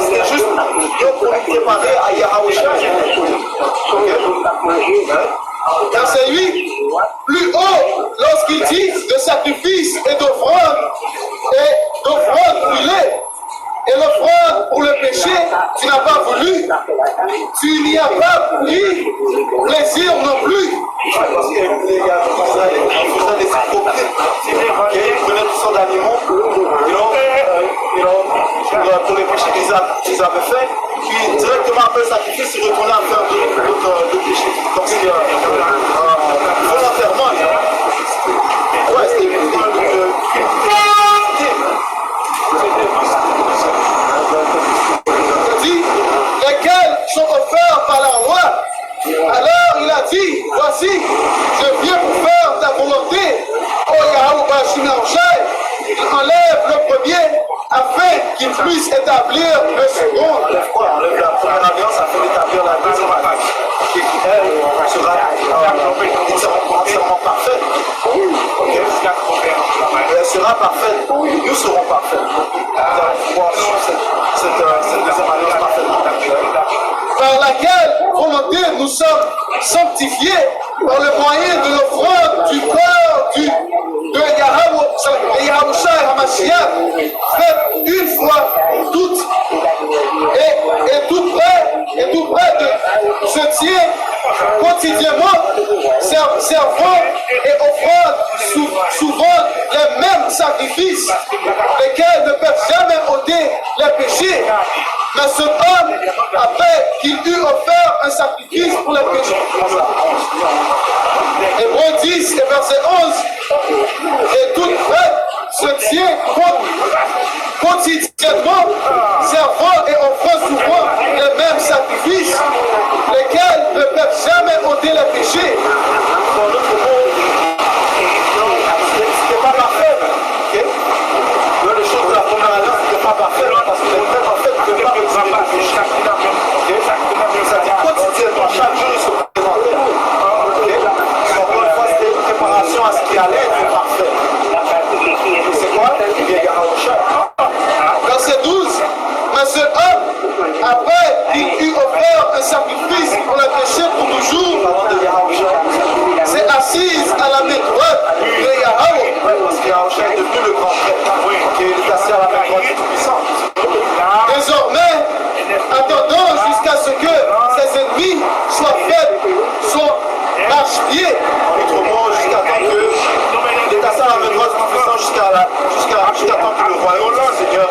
c'était juste pour nous préparer à Yahawashi. Verset 8. Plus haut, lorsqu'il dit de sacrifice et d'offrande brûlée, et l'offrande pour le péché, tu n'as pas voulu, tu n'y as pas pris plaisir non plus, Parce que les gars, ils faisaient des hypocrites. Ils prenaient toutes sortes d'animaux, pour les péchés qu'ils avaient fait. Puis directement après le sacrifice, ils retournaient à faire d'autres péchés. Donc c'est volontairement. Ouais, c'était dit, lesquels sont offerts par la loi. Alors il a dit, voici, je viens pour faire ta volonté. Oh Yahweh Bashim Yahushai, il enlève le premier afin qu'il puisse établir le second. Enlève quoi? Enlève la première alliance afin d'établir la deuxième alliance. Qui elle sera entièrement parfaite. Okay. Elle sera parfaite. Nous serons parfaits. Nous allons pouvoir suivre cette deuxième alliance parfaitement. Par laquelle volonté nous sommes sanctifiés par le moyen de l'offrande du corps de Yahushua HaMashiach, faite une fois pour toutes, et tout près de se tient quotidiennement, servant et offrant souvent les mêmes sacrifices, lesquels ne peuvent jamais ôter les péchés. Mais cet homme, après qu'il eut offert un sacrifice pour les péchés, Hébreux 10 et verset 11, et toute fête se tient quotidiennement, servant et offrant souvent les mêmes sacrifices, lesquels ne peuvent jamais ôter les péchés. C'était pas parfait. Les choses de la première alliance n'étaient pas parfaites parce que les vraies parfaites ne peuvent pas réussir les péchés. Ça dit quotidiennement, chaque jour ils se présentaient. Encore une fois, c'était une préparation à ce qui allait être parfait. C'est quoi? Il y a Yahushua. Verset 12. Mais ce homme, après qu'il eut offert un sacrifice pour le péché pour toujours, s'est assise à la main droite de Yahweh. Parce que Yahushua est devenu le grand prêtre. Il est assis à la main droite du Tout-Puissant. Désormais, attendons jusqu'à ce que ses ennemis soient faits, soient marche-pieds. En d'autres mots, jusqu'à temps que il est assis à la main droite du Tout-Puissant jusqu'à temps que le royaume du Seigneur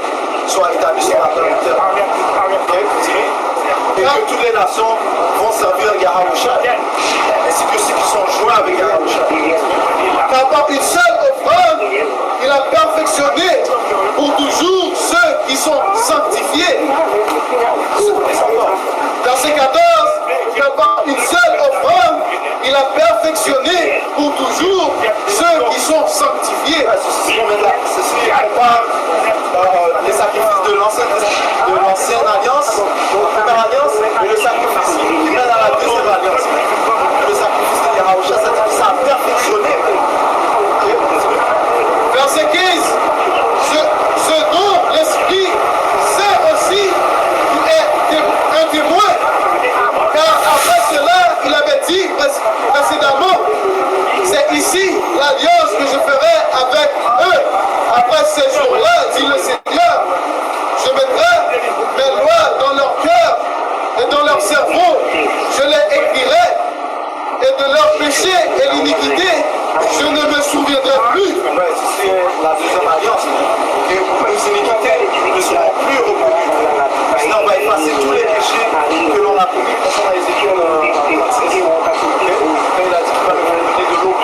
soit établi sur la terre. Et que toutes les nations vont servir Yahushua, ainsi que ceux qui sont joints avec Yahushua. Car par une seule offrande, il a perfectionné pour toujours ceux qui sont sanctifiés. Verset 14, car par une seule offrande, il a perfectionné pour toujours ceux qui sont sanctifiés. Ceci compare les sacrifices de l'ancienne alliance, de la première alliance, et le sacrifice qui mène à la deuxième alliance. Le sacrifice de Yahushua, ça a perfectionné. Verset 15, ce dont l'Esprit sait aussi qu'il est un témoin, car après cela, il avait dit précédemment, c'est ici l'alliance que je ferai avec eux. Après ces jours-là, dit le Seigneur, je mettrai mes lois dans leur cœur et dans leur cerveau, je les écrirai, et de leur péché et l'iniquité, je ne me souviendrai plus. C'est la deuxième alliance. Et les iniquités ne seront plus reconnues. Sinon, on va effacer tous les péchés que l'on a commis. Parce qu'on a Ézéchiel 26. Il a dit qu'il va nous donner de l'eau.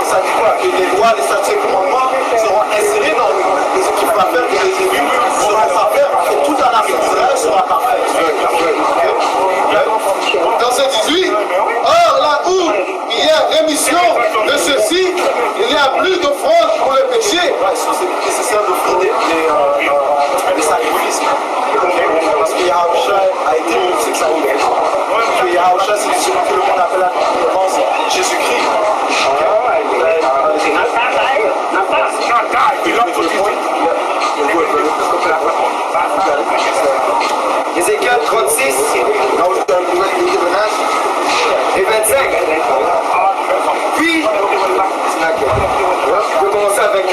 Ça dit quoi? Que les lois, les statuts et les commandements seront insérés dans nous. Et ce qui va faire que les élus seront parfaits. Et toute la nation d'Israël sera parfaite. Verset 18. Or, là où il y a rémission de ceci, il n'y a plus d'offrande pour le péché. C'est nécessaire d'offrir des sacrifices. Parce que Yahushua a été le sacrifice. Que Yahushua, c'est celui que le monde appelle la référence Jésus-Christ. Ézéchiel 36 et 25. Puis, je vais commencer avec 1.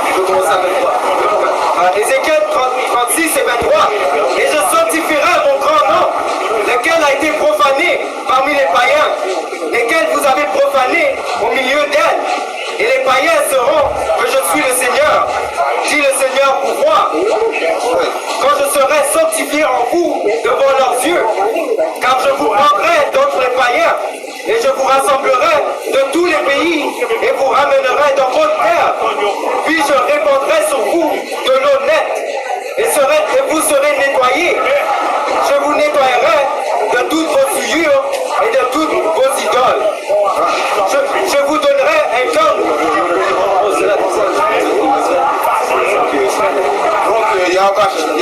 Je vais commencer avec 3. Ézéchiel 36 et 23. Et je sanctifierai mon grand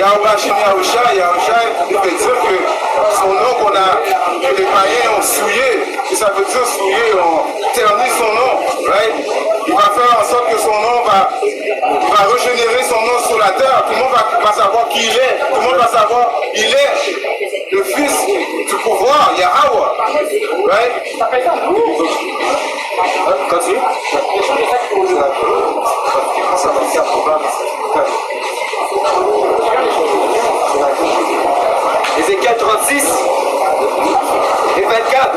Yahweh Hashem Yahushai, il veut dire que son nom que les païens ont souillé, et ça veut dire souillé, on ternit son nom, right? Il va faire en sorte que son nom il va régénérer son nom sur la terre. Tout le monde va savoir qui il est. Tout le monde va savoir il est le fils du pouvoir, Yahweh. Right? Continue. Ézéchiel 36 et 24.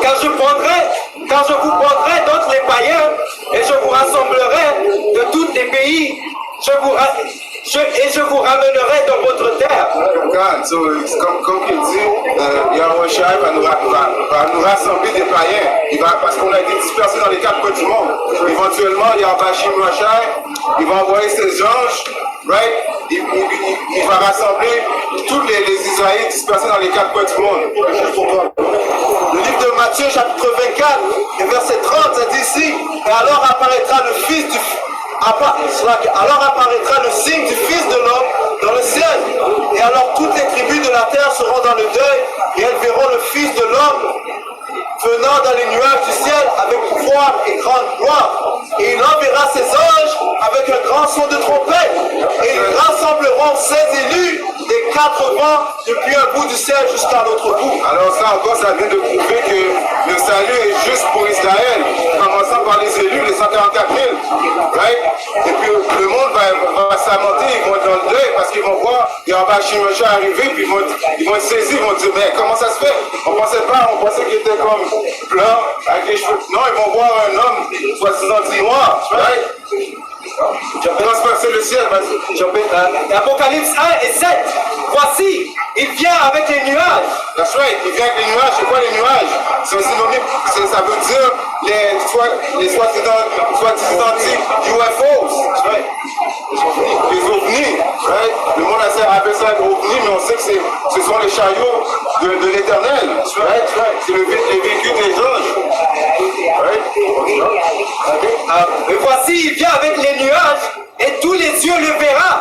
Car je vous prendrai d'entre les païens et je vous rassemblerai de tous les pays et je vous ramènerai dans votre terre. Comme il dit, Yahweh Shai va nous rassembler des païens. Parce qu'on a été dispersés dans les quatre coins du monde. Éventuellement, Yahweh Shai, il va envoyer ses anges, right? Il va rassembler tous les Israélites dispersés dans les quatre coins du monde. Le livre de Matthieu, chapitre 24, et verset 30, ça dit ici, et alors apparaîtra le signe du Fils de l'homme dans le ciel. Et alors toutes les tribus de la terre seront dans le deuil, et elles verront le Fils de l'homme venant dans les nuages du ciel avec pouvoir et grande gloire. Et il enverra ses anges avec un grand son de trompette, et ils rassembleront ses élus des quatre vents depuis un bout du ciel jusqu'à l'autre bout. Alors ça encore, ça vient de prouver que le salut est juste pour Israël, commençant par les élus, les 144 000, right? Et puis le monde va s'amenter, ils vont être dans le deuil parce qu'ils vont voir Yahweh Shai arriver, puis ils vont être saisis, ils vont dire mais comment ça se fait? On pensait qu'il était comme blanc, avec les cheveux. Non, ils vont voir un homme soi-disant dit noir, right? Transpercer le ciel, vas-y. Apocalypse 1 et 7. Voici, il vient avec les nuages. That's right, il vient avec les nuages. C'est quoi les nuages? C'est un synonyme, ça veut dire les soi-disant UFOs. That's right. Les ovnis. Right? Le monde appelle ça ovnis, mais on sait que ce sont les chariots de l'éternel. Right? C'est les véhicules des anges. Right? Et voici, il vient avec les nuages, et tous les yeux le verront,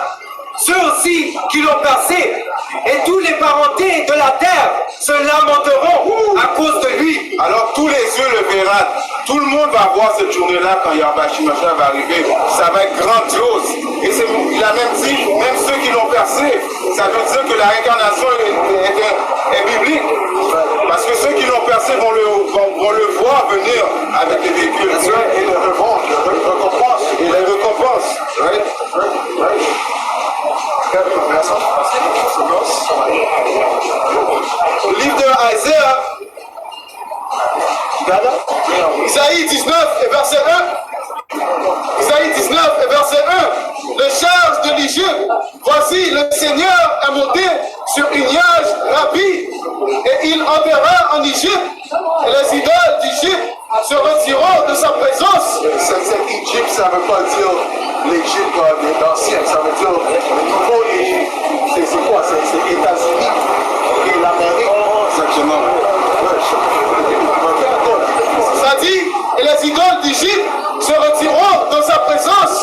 ceux aussi qui l'ont percé, et tous les parentés de la terre se lamenteront à cause de lui. Alors tous les yeux le verront. Tout le monde va voir cette journée-là quand Yahweh Shai va arriver. Ça va être grandiose. Et il a même dit, même ceux qui l'ont percé, ça veut dire que la réincarnation est biblique. Parce que ceux qui l'ont percé vont le voir venir avec les véhicules. Et les récompenses. Et les récompenses. Right? Le livre de Isaïe 19 et verset 1. Isaïe 19 et verset 1. Le charge de l'Égypte. Voici, le Seigneur est monté sur une nuage rapide et il enverra en Égypte et les idoles d'Égypte se retireront de sa présence. Cette Égypte, ça ne veut pas dire l'Égypte d'ancien, ça veut dire le nouveau Égypte. C'est quoi? C'est les États-Unis et l'Amérique. Exactement. Ça dit, et les idoles d'Égypte se retireront de sa présence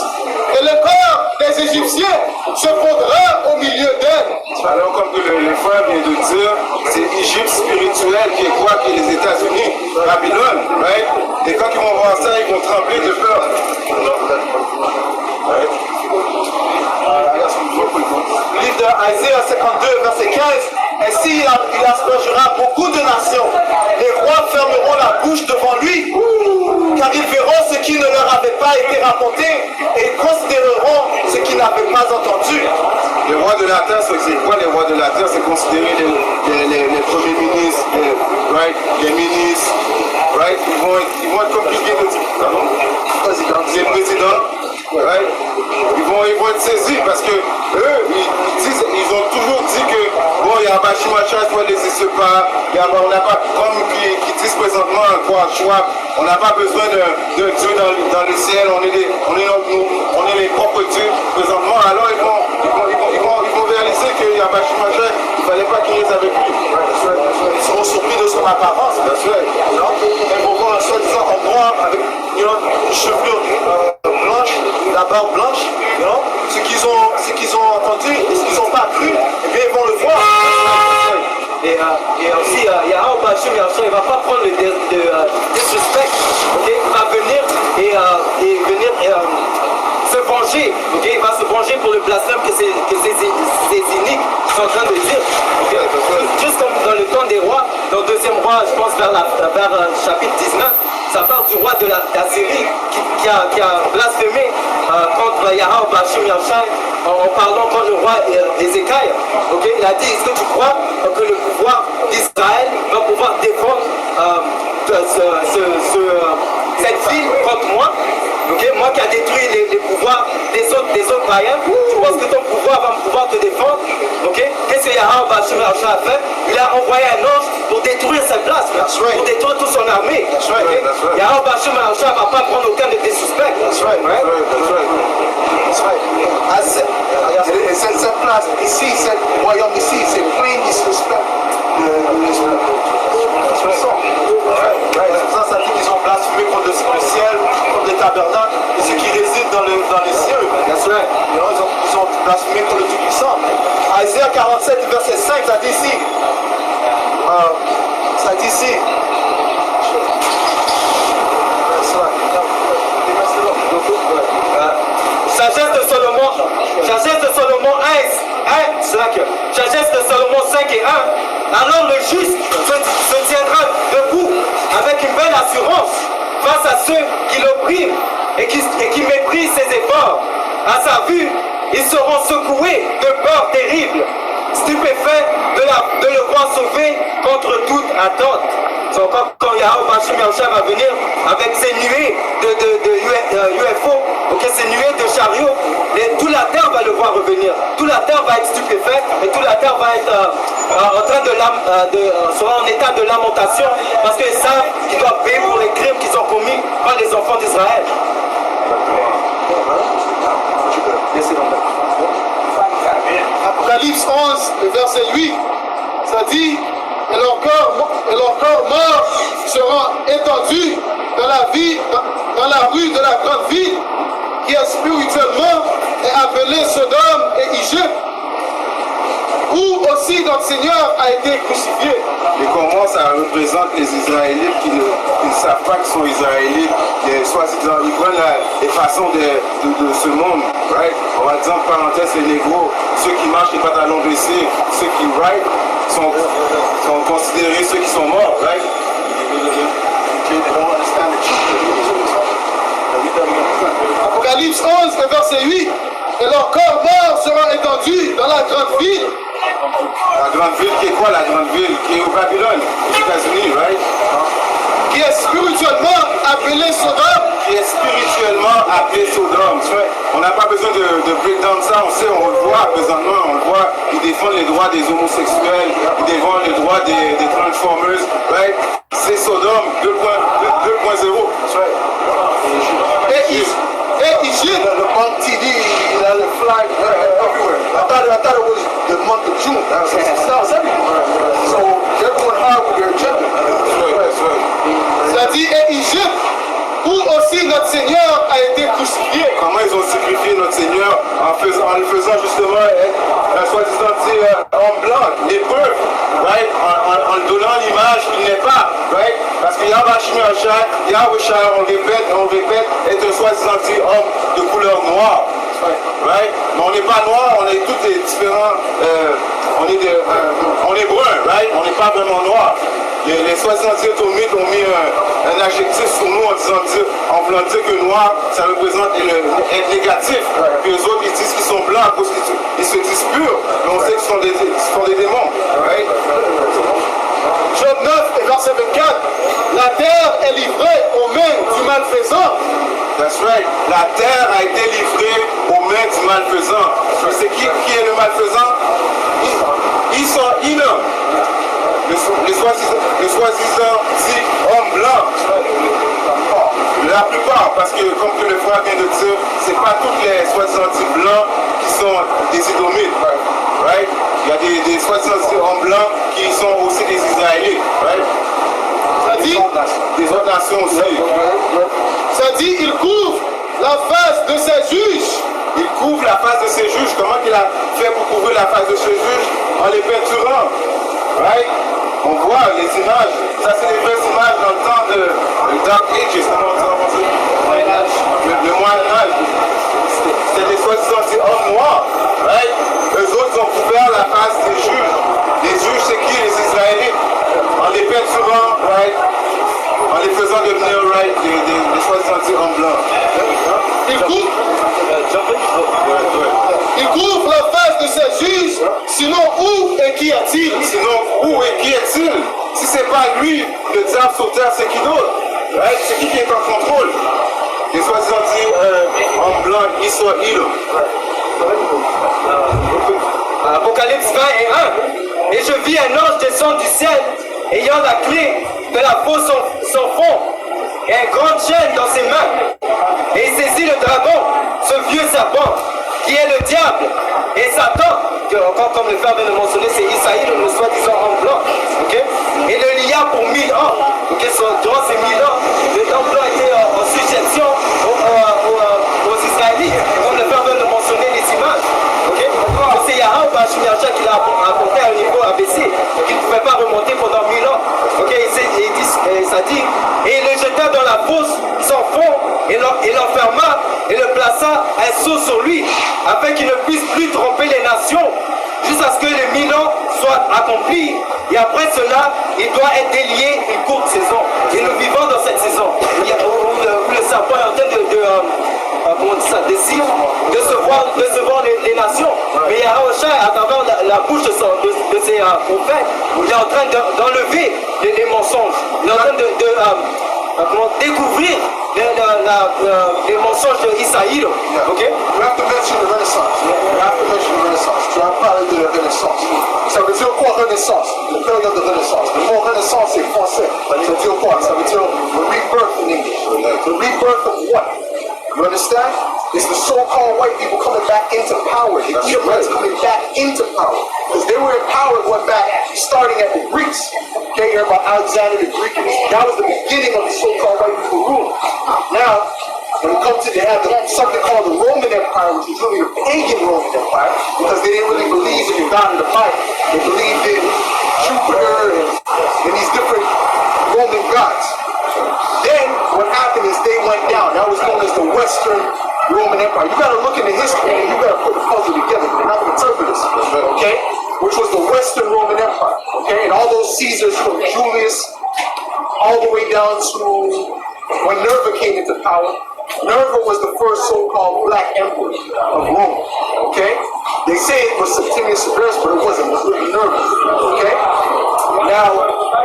et le corps des Égyptiens se fondra au milieu d'elles. Alors, comme le frère vient de dire, c'est l'Égypte spirituelle qui est quoi? Qui est les États-Unis, Babylone, right? Et quand ils vont voir ça, ils vont trembler de peur. Right? Le livre d'Isaiah 52, verset 15. Ainsi, il aspergera beaucoup de nations. Les rois fermeront la bouche devant lui, car ils verront ce qui ne leur avait pas été raconté et ils considéreront ce qu'ils n'avaient pas entendu. Les rois de la terre, c'est quoi les rois de la terre? C'est considérer les premiers ministres, les ministres, right? Ils vont être comme qui vient de dire, pardon? Les présidents. Right? Ils vont être saisis parce que eux, ils ont toujours dit que bon, il y a un Shai, soit n'existe pas, on n'a pas, comme qui disent présentement quoi, Schwab, on n'a pas besoin d'un Dieu dans le ciel, on est les propres dieux présentement. Alors ils vont réaliser qu'il y a un Shai, il ne fallait pas qu'ils restent avec lui. Ils seront surpris de son apparence, bien sûr. Ils vont voir un soi-disant en noir avec une chevelure blanche, la barbe blanche, you know, ce qu'ils ont entendu et ce qu'ils n'ont pas cru, eh bien ils vont le voir. Et aussi, Yahweh Bashim Yahshua, il ne va pas prendre le disrespect, okay? Il va venir se venger, okay? Il va se venger pour le blasphème que ces iniques sont en train de dire. Okay? Juste comme dans le temps des rois, dans le deuxième roi, je pense vers chapitre 19, ça parle du roi d'Assyrie qui a blasphémé contre Yahweh Bashim Yahshua en parlant contre le roi Ézéchiel. Okay? Il a dit, est-ce que tu crois que le pouvoir d'Israël va pouvoir défendre cette ville contre moi? Okay? Moi qui a détruit les pouvoirs des autres païens, tu penses que ton pouvoir va pouvoir te défendre? Okay? Qu'est-ce que Yahweh Bashim Yahshua a fait? Il a envoyé un ange pour détruire cette place, pour détruire toute son armée. Okay? Yahweh Bashim Yahshua ne va pas prendre aucun de tes suspects. Et cette place ici, ce royaume ici, c'est plein de disrespect. C'est pour ça dit qu'ils ont blasphémé contre le ciel, contre les tabernacles et ceux qui résident dans les cieux. Ils ont blasphémé contre le Tout-Puissant. Isaïe 47, verset 5, ça dit ici. Ça dit ici. Sagesse de Salomon 1, sagesse de Salomon 5 et 1. Alors le juste se tiendra debout avec une belle assurance face à ceux qui l'oppriment et qui méprisent ses efforts. À sa vue, ils seront secoués de peur terrible, stupéfaits de le voir sauver contre toute attente. C'est encore quand Yahweh Bashim Yahshua va venir avec ses nuées de UFO, okay, ces nuées de chariots, toute la terre va le voir revenir. Toute la terre va être stupéfaite et toute la terre va être en train sera en état de lamentation parce qu'ils savent qu'ils doivent payer pour les crimes qu'ils ont commis par les enfants d'Israël. Apocalypse 11, le verset 8, ça dit, et leur corps mort sera étendu dans la rue de la grande ville, qui est spirituellement appelée Sodome et Égypte, où aussi notre Seigneur a été crucifié. Et comment ça représente les Israélites qui ne savent pas qu'ils sont Israélites, soi-disant, ils prennent les façons de ce monde, right? On va dire, en parenthèse, les négros, ceux qui marchent les pantalons baissés, ceux qui right, sont considérés ceux qui sont morts, right? Apocalypse 11, le verset 8, et leur corps mort sera étendu dans la grande ville. La grande ville qui est quoi, la grande ville? Qui est au Babylone, aux États-Unis, right? Qui est spirituellement appelée Sodome. Qui est spirituellement appelé Sodome. On n'a pas besoin de break down ça, on sait, on le voit présentement, on le voit, ils défendent les droits des homosexuels, ils défendent les droits des transformers, right? C'est Sodome 2.0. Et Égypte, le bank TD, il a le flag everywhere. I thought it was the month of June. It's everywhere. So everyone hard with their agenda. ça dit, et Égypte, où aussi notre Seigneur a été crucifié. Comment ils ont sacrifié notre Seigneur en le faisant justement, soi-disant, en blanc, lépreux, right? En le donnant l'image qu'il n'est pas, right? Parce que Yahweh, on répète, est un soi-disant homme de couleur noire. Right? Mais on n'est pas noir, on est tous différents, on est brun, right? On n'est pas vraiment noir. Les 70 automites ont mis un adjectif sur nous en voulant dire que noir, ça représente être négatif. Puis les autres, ils disent qu'ils sont blancs à cause qu'ils se disent purs, mais on sait qu'ils sont des démons. Right? Job 9 et verset 24, la terre est livrée aux mains du malfaisant. That's right. La terre a été livrée aux mains du malfaisant. C'est qui est le malfaisant? Ils sont innommes. Les soi-disant dit hommes blancs. La plupart, parce que comme que le frère vient de dire, c'est pas tous les soi-disant dit blancs qui sont des Édomites. Right? Il y a des soi-disant hommes blancs qui sont aussi des Israélites. Right? Ça dit, des autres nations aussi. ça dit, il couvre la face de ses juges qu'il a fait pour couvrir la face de Jésus en les peinturant. Right? On voit les images. Ça, c'est les vraies images dans le temps de Dark Ages. Comment on dit en français? Le Moyen-Âge. C'était des soi-disant hommes noirs. Right? Eux autres ont couvert la face des juges. Les juges, c'est qui? Les Israélites. En les peinturant, right? En les faisant devenir, right, des soi-disant hommes blancs. Il couvre la face de ces juges, sinon où et qui a-t-il? Sinon, où et qui est-il? Si c'est pas lui, le diable sur terre, c'est qui d'autre? Right? C'est qui est en contrôle? Les soi-disant hommes blancs, Israël. Apocalypse 20 et 1. Et je vis un ange descendre du ciel, ayant la clé de la fosse sans fond, et une grande chaîne dans ses mains. Et il saisit le dragon, ce vieux serpent, qui est le diable, et Satan, que encore comme le frère vient de mentionner, c'est Isaïe, le soi-disant homme blanc, okay? Et le lia pour 1000 ans. Okay? Durant ces 1000 ans, le homme blanc était en sujétion aux Israélites, comme le frère vient de mentionner les images. Okay? C'est Yahweh Bashim Yahshua qui l'a apporté à un niveau abaissé, qu'il ne pouvait pas remonter pendant 1000 ans. Okay? Ça dit, et il le jeta dans la fosse sans fond, et l'enferma, et le plaça un sceau sur lui, afin qu'il ne puisse plus tromper les nations, jusqu'à ce que les 1000 ans soient accomplis. Et après cela, il doit être délié une courte saison. Et nous vivons dans cette saison où le serpent est en train de se voir les nations. Mais Yahushua, à travers la bouche de ses prophètes, il est en train d'enlever les mensonges. Il est en train de découvrir les mensonges d'Isaïe. Okay? We have to mention the Renaissance. We have to mention the Renaissance. Tu vas parler de la Renaissance. Ça veut dire quoi Renaissance? Le période de Renaissance. Le mot Renaissance c'est français. Ça veut dire quoi? Ça veut dire the rebirth in English. The rebirth of what? You understand? It's the so-called white people coming back into power. The Egyptians coming back into power. Because they were in power going back, starting at the Greeks. Okay, you heard about Alexander the Greek. That was the beginning of the so-called white people rule. Now, when it comes to, they have something called the Roman Empire, which is really the pagan Roman Empire, because they didn't really believe in the God of the Bible. They believed in Jupiter and these different Roman gods. Then, what happened is they went down. That was known as the Western Roman Empire. You got to look into history and you got to put the puzzle together. You're not going to interpret this, okay? Which was the Western Roman Empire, okay? And all those Caesars from Julius all the way down to when Nerva came into power. Nerva was the first so-called black emperor of Rome, okay? They say it was Septimius Severus, but it wasn't. It was really Nerva, okay? Now,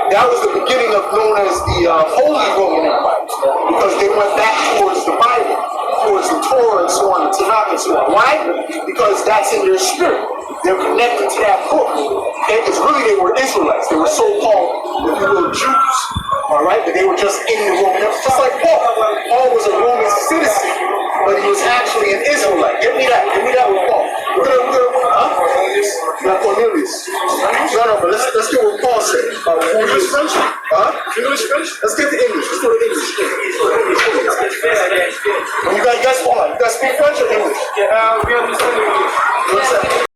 that was the beginning of known as the Holy Roman Empire, because they went back towards the Bible, towards the Torah and so on, the Tanakh and so on. Why? Because that's in their spirit. They're connected to that book. Okay? Because really they were Israelites. They were so-called, if you will, Jews. Alright? But they were just in the Roman Empire. Just like Paul. Paul was a Roman citizen, but he was actually an Israelite. Give me that. Give me that with Paul. Cornelius. No, but let's get what Paul said. English French? English French? Let's get to English. Let's go to English. You guys hold on. You guys speak French or English? We understand English. You understand?